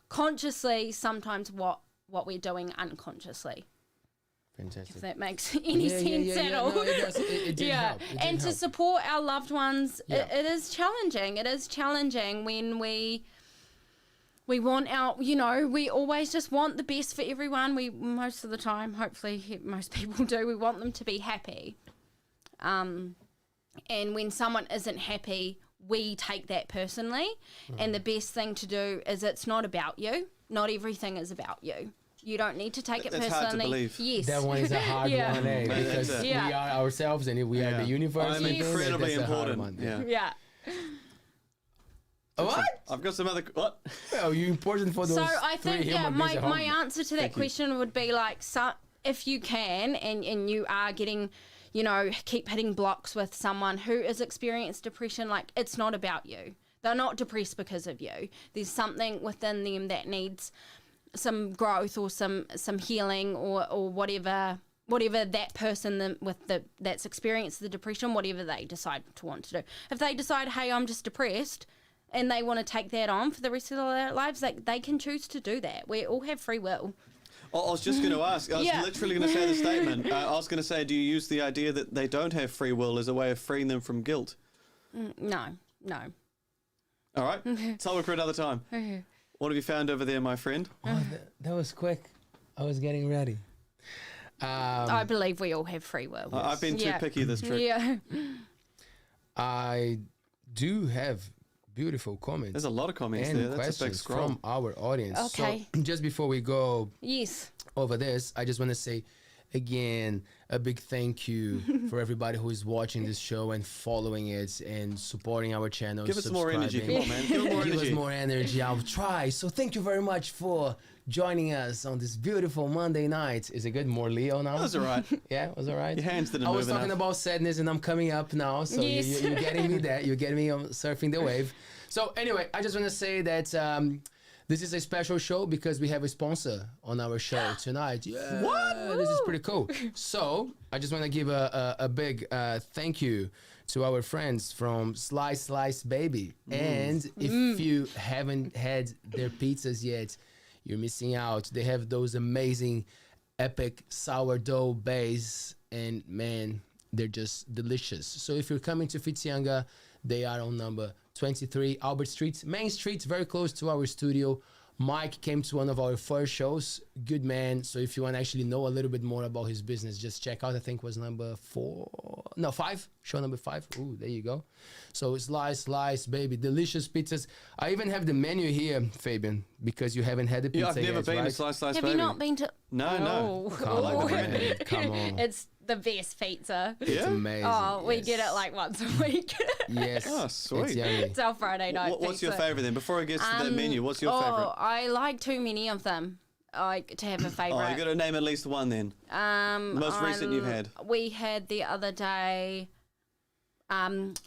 consciously sometimes what we're doing unconsciously. Fantastic. If that makes any sense at all. No, it does. It did help. It And did to help. support our loved ones, Yeah. it is challenging. It is challenging when we want our, we always just want the best for everyone. We, most of the time, hopefully most people do, we want them to be happy. And when someone isn't happy, we take that personally. And the best thing to do is it's not about you. Not everything is about you. You don't need to take it That's personally. hard to believe. Yes. That one is a hard one, eh? Yeah, Because that's we it. are ourselves and we are the universe. I'm and incredibly that's a hard important. one. Yeah. Yeah. What? I've got some other. What? Well, you're important for those So I three think, human beings at my home. answer to that question would be like, so if you can and you are getting, keep hitting blocks with someone who has experienced depression, like it's not about you. They're not depressed because of you. There's something within them that needs some growth or some healing or whatever that person that's experienced the depression, whatever they decide to want to do. If they decide, hey, I'm just depressed, and they want to take that on for the rest of their lives, they can choose to do that. We all have free will. I was just going to ask. I was literally going to say the statement. I was going to say, do you use the idea that they don't have free will as a way of freeing them from guilt? No. All right. Tell me for another time. What have you found over there, my friend? Oh, that was quick. I was getting ready. I believe we all have free will. I've been too picky this trip. Yeah. I do have beautiful comments. There's a lot of comments and there. That's a big questions scroll. from our audience. Okay. So just before we go Yes. over this, I just want to say again a big thank you for everybody who is watching this show and following it and supporting our channel. Give us more energy. Come on, man. Give us more Give us energy. more energy. I'll try. So thank you very much for joining us on this beautiful Monday night. Is it good? More Leo now? That was all right. Yeah, it was all right. Your hands didn't I move was talking enough. about sadness and I'm coming up now. So Yes. you're getting me there. You're getting me on surfing the wave. So anyway, I just want to say that this is a special show because we have a sponsor on our show tonight. Yeah, what? This is pretty cool. So I just want to give a big thank you to our friends from Slice Baby. And if you haven't had their pizzas yet, you're missing out. They have those amazing, epic sourdough base, and man, they're just delicious. So if you're coming to Whitianga, they are on number 23 Albert Street, Main Street, very close to our studio. Mike came to one of our first shows. Good man. So if you want to actually know a little bit more about his business, just check out, I think was number 5. Show number 5. Ooh, there you go. So Slice, baby. Delicious pizzas. I even have the menu here, Fabian, because you haven't had the pizza Yeah, I've never yet, been right? to Slice Have Baby. you not been to? No. Come on, man. Come on. It's the best pizza. It's Yeah? amazing. Oh, we yes. get it like once a week. Yes. Oh, It's sweet. yummy. It's our Friday night What's your pizza. favourite then? Before it gets to that menu, what's your favourite? I like too many of them. Like to have a Oh, favourite. you got to name at least one then. Most recent you've had. We had the other day.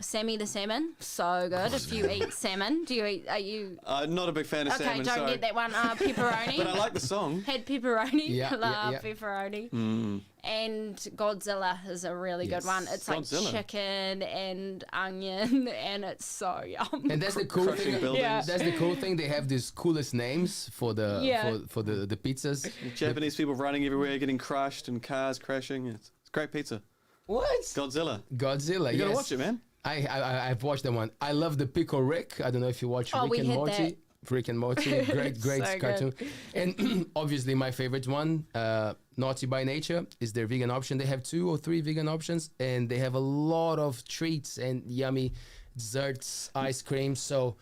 Sammy the salmon, so good. If you eat salmon, are you? Not a big fan of Okay, salmon, don't sorry. get that one. Pepperoni. But I like the song. Had pepperoni. Yeah, Love yeah. pepperoni. Mm. And Godzilla is a really Yes. good one. It's Godzilla. like chicken and onion, and it's so yum. And that's the cool Crushing thing. buildings. Yeah. That's the cool thing. They have these coolest names for the Yeah. for the pizzas. Japanese people running everywhere, getting crushed, and cars crashing. It's great pizza. What? Godzilla. Godzilla. You gotta yes. watch it, man. I've watched that one. I love the Pickle Rick. I don't know if you watch Oh, Rick we and had Morty. that. Rick and Morty, great So good. cartoon. And obviously my favorite one, Naughty by Nature, is their vegan option. They have 2 or 3 vegan options, and they have a lot of treats and yummy desserts, ice cream. So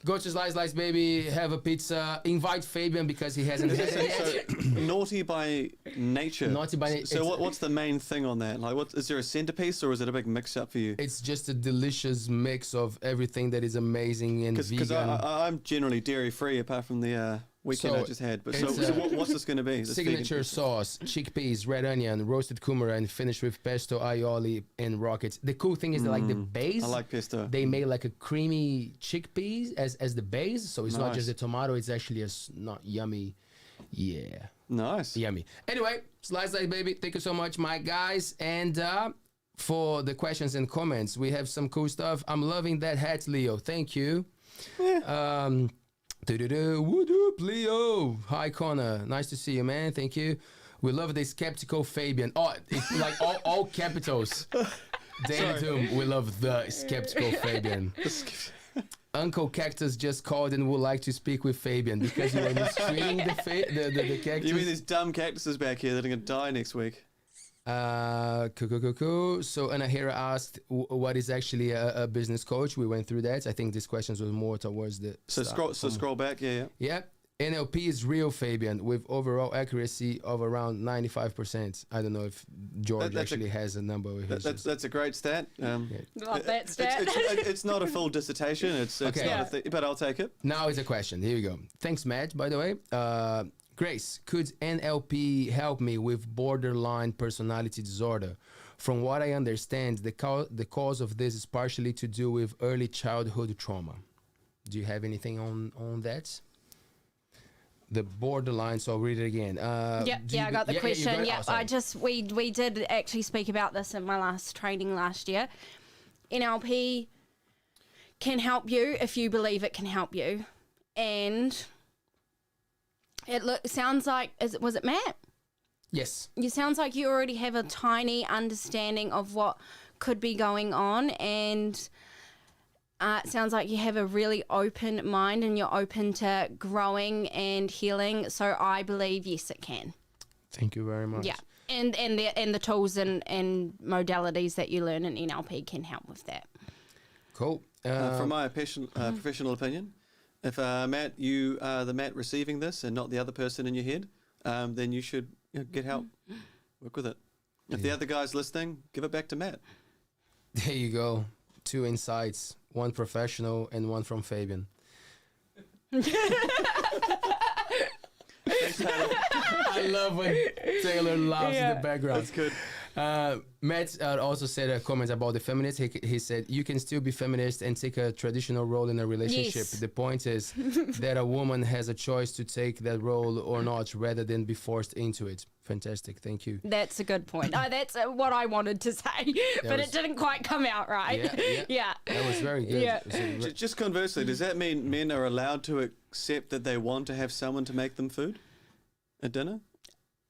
go to Slice Baby, have a pizza, invite Fabian because he hasn't had it yet. So, naughty by nature. Naughty by nature. So what's the main thing on that? Like, is there a centerpiece or is it a big mix-up for you? It's just a delicious mix of everything that is amazing and Because vegan. I'm generally dairy-free apart from the weekend I So just had. But it's, what's this going to be? This vegan Signature pizza? sauce, chickpeas, red onion, roasted kumara, and finished with pesto, aioli, and rockets. The cool thing is that like the base, I like pesto. they made like a creamy chickpeas as the base, so it's not Nice. just the tomato. It's actually not yummy. Yeah, Nice. yummy. Anyway, Slice Baby, thank you so much, my guys. And for the questions and comments. We have some cool stuff. I'm loving that hat, Leo. Thank you. Wood up, Leo. Hi, Connor. Nice to see you, man. Thank you. We love the skeptical Fabian. Oh, it's like all capitals. Daily Doom. We love the skeptical Fabian. Uncle Cactus just called and would like to speak with Fabian because you are mistreating the cactus. You mean these dumb cactuses back here that are going to die next week? Cool. So Anahira asked what is actually a business coach. We went through that. I think these questions were more towards the Scroll back. Yeah. Yep. NLP is real, Fabian, with overall accuracy of around 95%. I don't know if George actually has a number. That's a great stat. Love that stat. It's not a full dissertation. It's Okay. not but I'll take it. Now it's a question. Here we go. Thanks, Matt, by the way. Grace, could NLP help me with borderline personality disorder? From what I understand, the cause of this is partially to do with early childhood trauma. Do you have anything on that? The borderline, so I'll read it again. I got the question. We did actually speak about this in my last training last year. NLP can help you if you believe it can help you. And it sounds like, was it Matt? Yes. It sounds like you already have a tiny understanding of what could be going on, and it sounds like you have a really open mind and you're open to growing and healing. So I believe, yes, it can. Thank you very much. Yeah. And the tools and modalities that you learn in NLP can help with that. Cool. From my professional opinion, if Matt, you are the Matt receiving this and not the other person in your head, then you should get help. Work with it. If the other guy's listening, give it back to Matt. There you go. 2 insights. One professional and one from Fabian. Thanks, Taylor. I love when Taylor laughs in the background. That's good. Matt also said a comment about the feminist. He said, you can still be feminist and take a traditional role in a relationship. Yes. The point is that a woman has a choice to take that role or not rather than be forced into it. Fantastic. Thank you. That's a good point. That's what I wanted to say, but it didn't quite come out right. Yeah. That was very good. Yeah. Just conversely, does that mean men are allowed to accept that they want to have someone to make them food at dinner?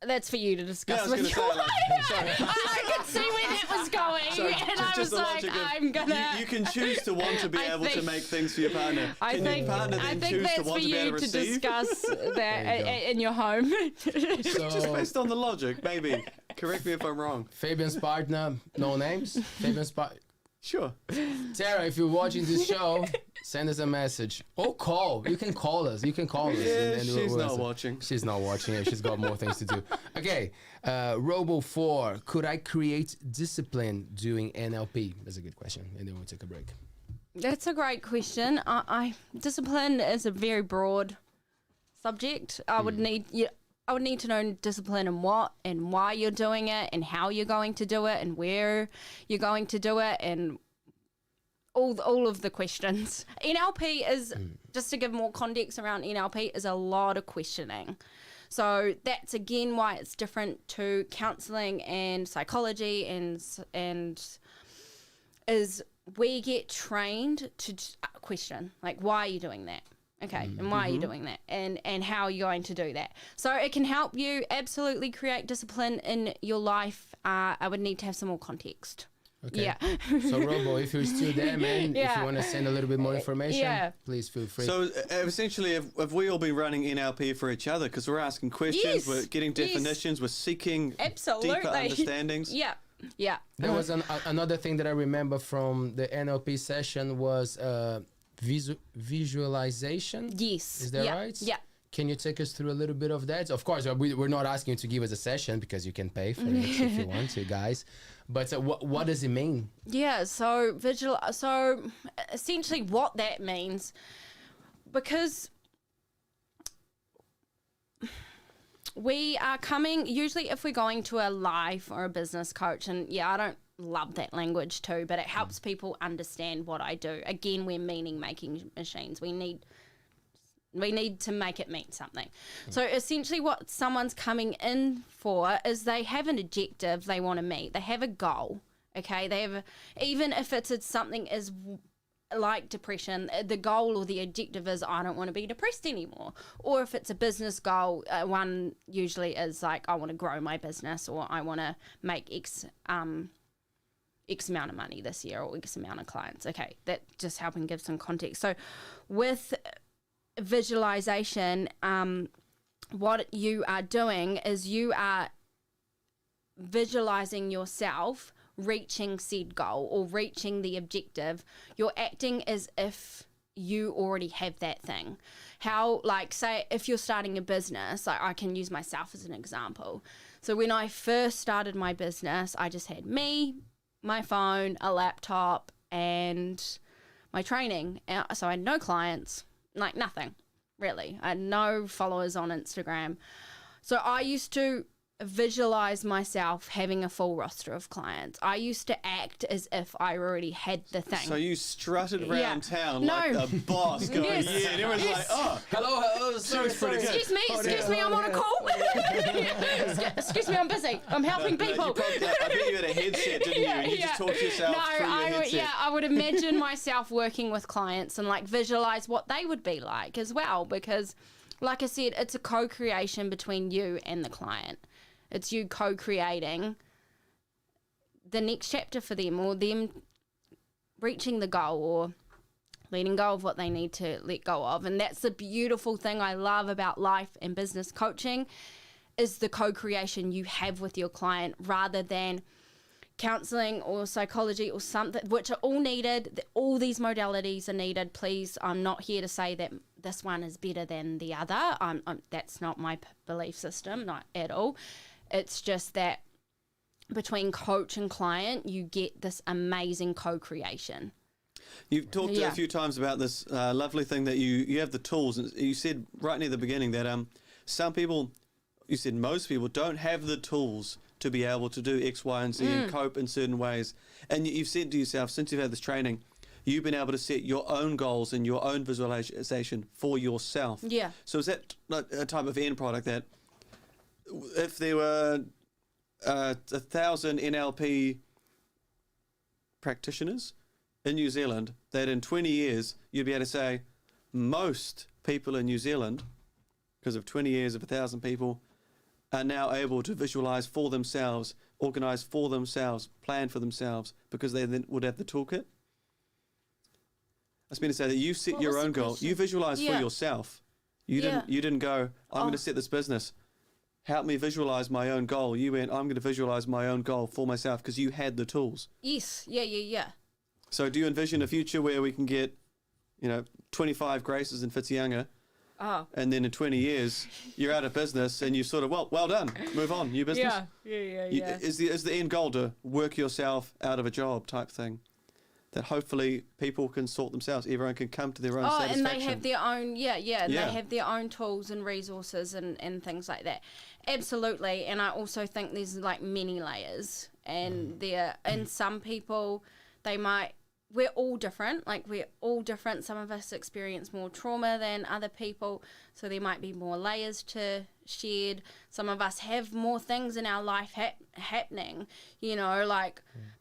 That's for you to discuss Yeah, I was with gonna your say, like, I could see where that was going, and I was like, I'm gonna. You can choose to want to be able to make things for your partner. I think that's for you to discuss that in your home. Just based on the logic, maybe. Correct me if I'm wrong. Fabian's partner, no names. Fabian's partner. Sure. Tara, if you're watching this show, send us a message. Or call. You can call us. Yeah, and she's not watching. She's not watching. Yeah, she's got more things to do. Okay. Robo4, could I create discipline doing NLP? That's a good question. And then we'll take a break. That's a great question. Discipline is a very broad subject. I would need to know discipline and what and why you're doing it and how you're going to do it and where you're going to do it and all of the questions. NLP is, just to give more context around NLP, is a lot of questioning. So that's again why it's different to counselling and psychology and is we get trained to question, like, why are you doing that? Okay, and why are you doing that? And how are you going to do that? So it can help you absolutely create discipline in your life. I would need to have some more context. Okay. Yeah. So Robo, if you're still there, man, if you want to send a little bit more information, please feel free. So essentially, have we all been running NLP for each other? Because we're asking questions, we're getting definitions, we're seeking deeper understandings. Yeah. There was another thing that I remember from the NLP session was visualization. Yes. Is that right? Yeah. Can you take us through a little bit of that? Of course, we're not asking you to give us a session because you can pay for it if you want to, guys. But what does it mean? Yeah, so essentially what that means, because we are coming, usually if we're going to a life or a business coach, and I don't love that language too, but it helps people understand what I do. Again, we're meaning making machines. We need to make it mean something. So essentially what someone's coming in for is they have an objective they want to meet. They have a goal, Okay, they have, even if it's something as like depression, the goal or the objective is I don't want to be depressed anymore. Or if it's a business goal, one usually is like I want to grow my business, or I want to make X amount of money this year, or X amount of clients. Okay, that just helping give some context. So with visualization, what you are doing is you are visualizing yourself reaching said goal or reaching the objective. You're acting as if you already have that thing. How, like, say if you're starting a business, like I can use myself as an example. So when I first started my business, I just had me, my phone, a laptop, and my training. So I had no clients, like nothing really. I had no followers on Instagram. So I used to visualize myself having a full roster of clients. I used to act as if I already had the thing. So you strutted around town like a boss going, Yes. yeah, and everyone's like, oh, Hello, sorry. Excuse me, I'm on a call. Excuse me, I'm busy. I'm helping people. I bet you had a headset, didn't you? And you just talked to yourself through your headset. I would imagine myself working with clients and like visualize what they would be like as well, because like I said, it's a co-creation between you and the client. It's you co-creating the next chapter for them, or them reaching the goal or letting go of what they need to let go of. And that's the beautiful thing I love about life and business coaching, is the co-creation you have with your client, rather than counselling or psychology or something, which are all needed. All these modalities are needed. Please, I'm not here to say that this one is better than the other. That's not my belief system, not at all. It's just that between coach and client, you get this amazing co-creation. You've talked a few times about this lovely thing that you have the tools. And you said right near the beginning that some people, you said most people, don't have the tools to be able to do X, Y, and Z and cope in certain ways. And you've said to yourself, since you've had this training, you've been able to set your own goals and your own visualization for yourself. Yeah. So is that a type of end product that if there were 1,000 NLP practitioners in New Zealand, that in 20 years you'd be able to say most people in New Zealand, because of 20 years of 1,000 people, are now able to visualize for themselves, organize for themselves, plan for themselves, because they then would have the toolkit? I was meant to say that you set your own goal. You visualize for yourself. You didn't go, I'm going to set this business. Help me visualize my own goal. You went, I'm going to visualize my own goal for myself, because you had the tools. Yes. Yeah. So do you envision a future where we can get, 25 Graces and Fitzyounger, and then in 20 years you're out of business and you sort of, well done, move on, new business? Yeah. Is the end goal to work yourself out of a job type thing? That hopefully people can sort themselves. Everyone can come to their own satisfaction. And they have their own, they have their own tools and resources and things like that. Absolutely. And I also think there's like many layers, and some people, we're all different. Some of us experience more trauma than other people, so there might be more layers to shared. Some of us have more things in our life happening,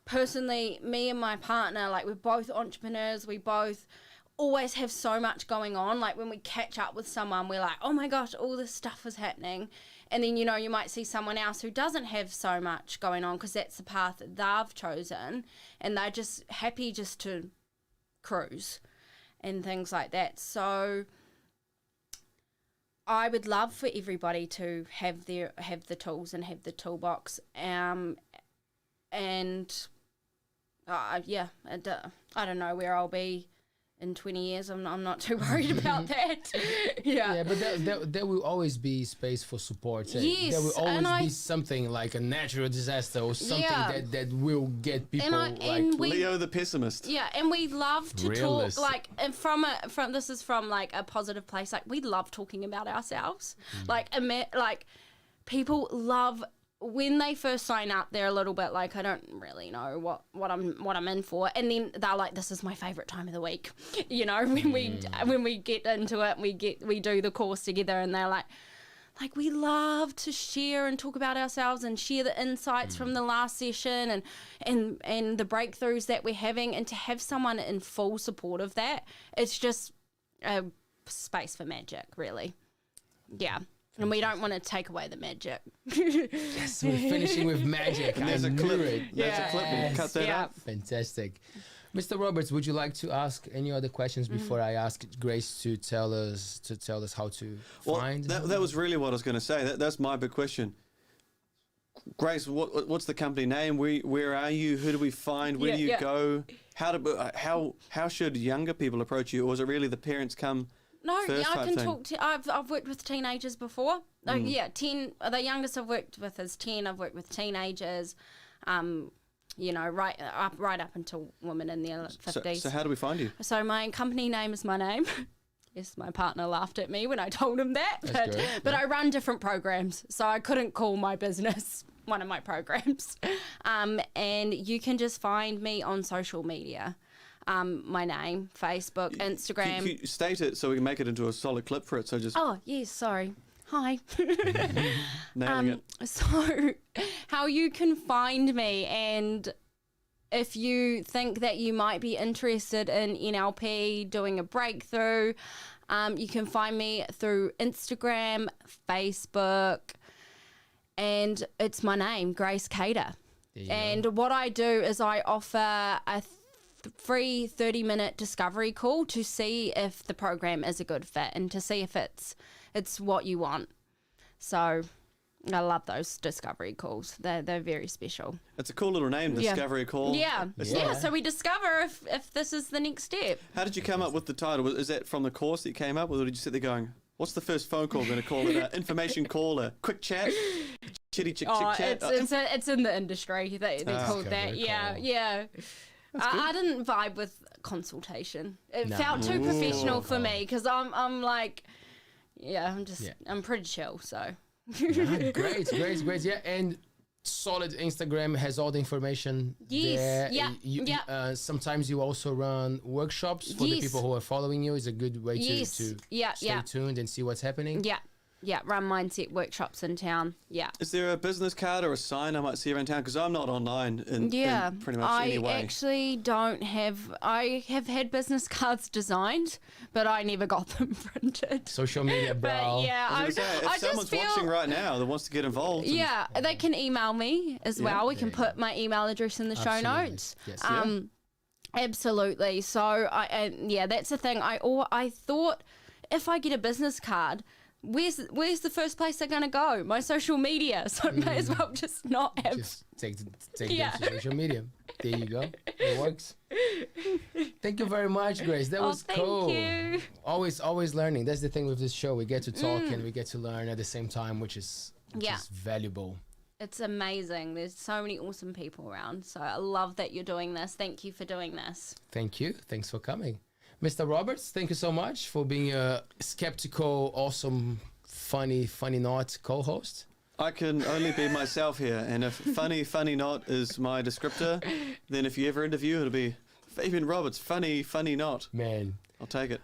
personally, me and my partner, we're both entrepreneurs. We both always have so much going on. Like when we catch up with someone, we're like, oh my gosh, all this stuff is happening. And then, you might see someone else who doesn't have so much going on because that's the path that they've chosen, and they're just happy just to cruise and things like that. So I would love for everybody to have the tools and have the toolbox. I don't know where I'll be in 20 years. I'm not too worried about that. Yeah, but there will always be space for support. Yes, there will always be something like a natural disaster or something that will get people Leo the pessimist. Yeah, and we love to Realist. talk from this is from a positive place. We love talking about ourselves. People love. When they first sign up, they're a little bit like, I don't really know what I'm in for, and then they're like, this is my favorite time of the week. When we get into it, we do the course together, and they're like like we love to share and talk about ourselves and share the insights from the last session and the breakthroughs that we're having, and to have someone in full support of that, it's just a space for magic, really. Yeah. And we don't want to take away the magic. Yes, we're finishing with magic. There's I a knew clip. it. There's a clip. We'll cut that Yeah. up. Fantastic. Mr. Roberts, would you like to ask any other questions before I ask Grace to tell us how to Well, find? that was really what I was going to say. That's my big question. Grace, what's the company name? Where are you? Who do we find? Where do you go? How should younger people approach you, or is it really the parents come? No, First I type can thing. talk to. I've worked with teenagers before. Oh, yeah, 10. The youngest I've worked with is 10. I've worked with teenagers. You know, right up until women in their 50s. So how do we find you? So my company name is my name. Yes, my partner laughed at me when I told him that. That's good, But I run different programs, so I couldn't call my business one of my programs. And you can just find me on social media. My name, Facebook, Instagram. Can you state it so we can make it into a solid clip for it? So just Oh, yes, sorry. Hi. nailing it. So, how you can find me, and if you think that you might be interested in NLP, doing a breakthrough, you can find me through Instagram, Facebook, and it's my name, Grace CATER. And what I do is I offer a free 30-minute discovery call to see if the program is a good fit and to see if it's what you want. So I love those discovery calls. They're very special. It's a cool little name, Discovery Call. Yeah. It's Yeah. not- So we discover if this is the next step. How did you come up with the title? Is that from the course that you came up with, or did you sit there going, what's the first phone call? Going to call it an information call, a quick chat, chitty chick Oh, chick chat? it's in the industry. They called that. Discovery Yeah. call. Yeah. I didn't vibe with consultation. It No. felt too professional Ooh. for me because I'm like, Yeah. I'm pretty chill. So. Ah, great. Yeah, and solid Instagram has all the information Yes, there. yeah, yeah. Sometimes you also run workshops for the Yes. people who are following you. It's a good way Yes, to yeah, stay yeah. tuned and see what's happening. Yeah, run mindset workshops in town. Yeah. Is there a business card or a sign I might see around town? Because I'm not online in pretty much any way. I actually don't have. I have had business cards designed, but I never got them printed. Social media, bro. But yeah, I was gonna say, if I just someone's feel. watching right now that wants to get involved, and- Yeah, they can email me as Yeah. well. We There can you put my email address in the show Absolutely. notes. Yes. Absolutely. So yeah, that's the thing. I thought if I get a business card, where's the first place they're gonna go? My social media. So I may as well just not have. Just take Yeah. them to social media. There you go. It works. Thank you very much, Grace. That was thank cool. you. Always learning. That's the thing with this show. We get to talk and we get to learn at the same time, which is Yeah. valuable. It's amazing. There's so many awesome people around. So I love that you're doing this. Thank you for doing this. Thank you. Thanks for coming. Mr. Roberts, thank you so much for being a skeptical, awesome, funny not co-host. I can only be myself here. And if funny not is my descriptor, then if you ever interview, it'll be Fabian Roberts, funny not. Man, I'll take it.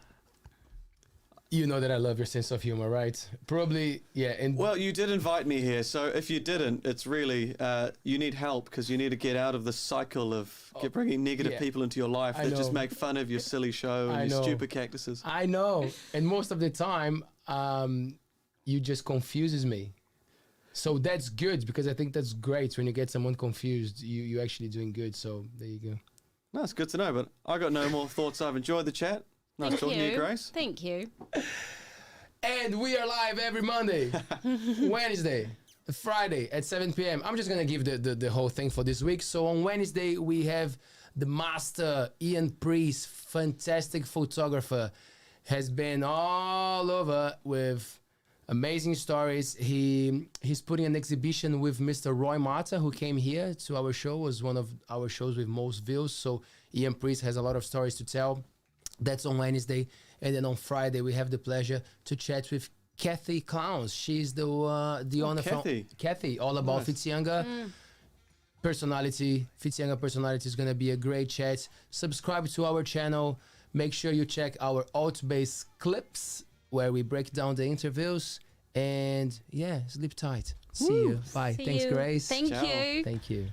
you know that I love your sense of humor, right? Probably, yeah. And Well, you did invite me here, so if you didn't, it's really you need help because you need to get out of the cycle of bringing negative yeah. people into your life I that just know. make fun of your silly show I and your know. stupid cactuses. I know, and most of the time, you just confuses me. So that's good because I think that's great when you get someone confused. You actually doing good. So there you go. No, it's good to know, but I got no more thoughts. I've enjoyed the chat. Nice Thank talking you. to you, Grace. Thank you. And we are live every Monday, Wednesday, Friday at 7 p.m. I'm just going to give the whole thing for this week. So on Wednesday, we have the master, Ian Priest, fantastic photographer, has been all over with amazing stories. He's putting an exhibition with Mr. Roy Mata, who came here to our show, was one of our shows with most views. So Ian Priest has a lot of stories to tell. That's on Wednesday. And then on Friday, we have the pleasure to chat with Kathy Clowns. She's the owner Kathy. from Kathy, all about Nice. Fitzyounger personality. Fitzyounger personality is going to be a great chat. Subscribe to our channel. Make sure you check our ALTBAYS clips where we break down the interviews. And yeah, sleep tight. See you. Bye. See Thanks, you. Grace. Thank Ciao. you. Thank you.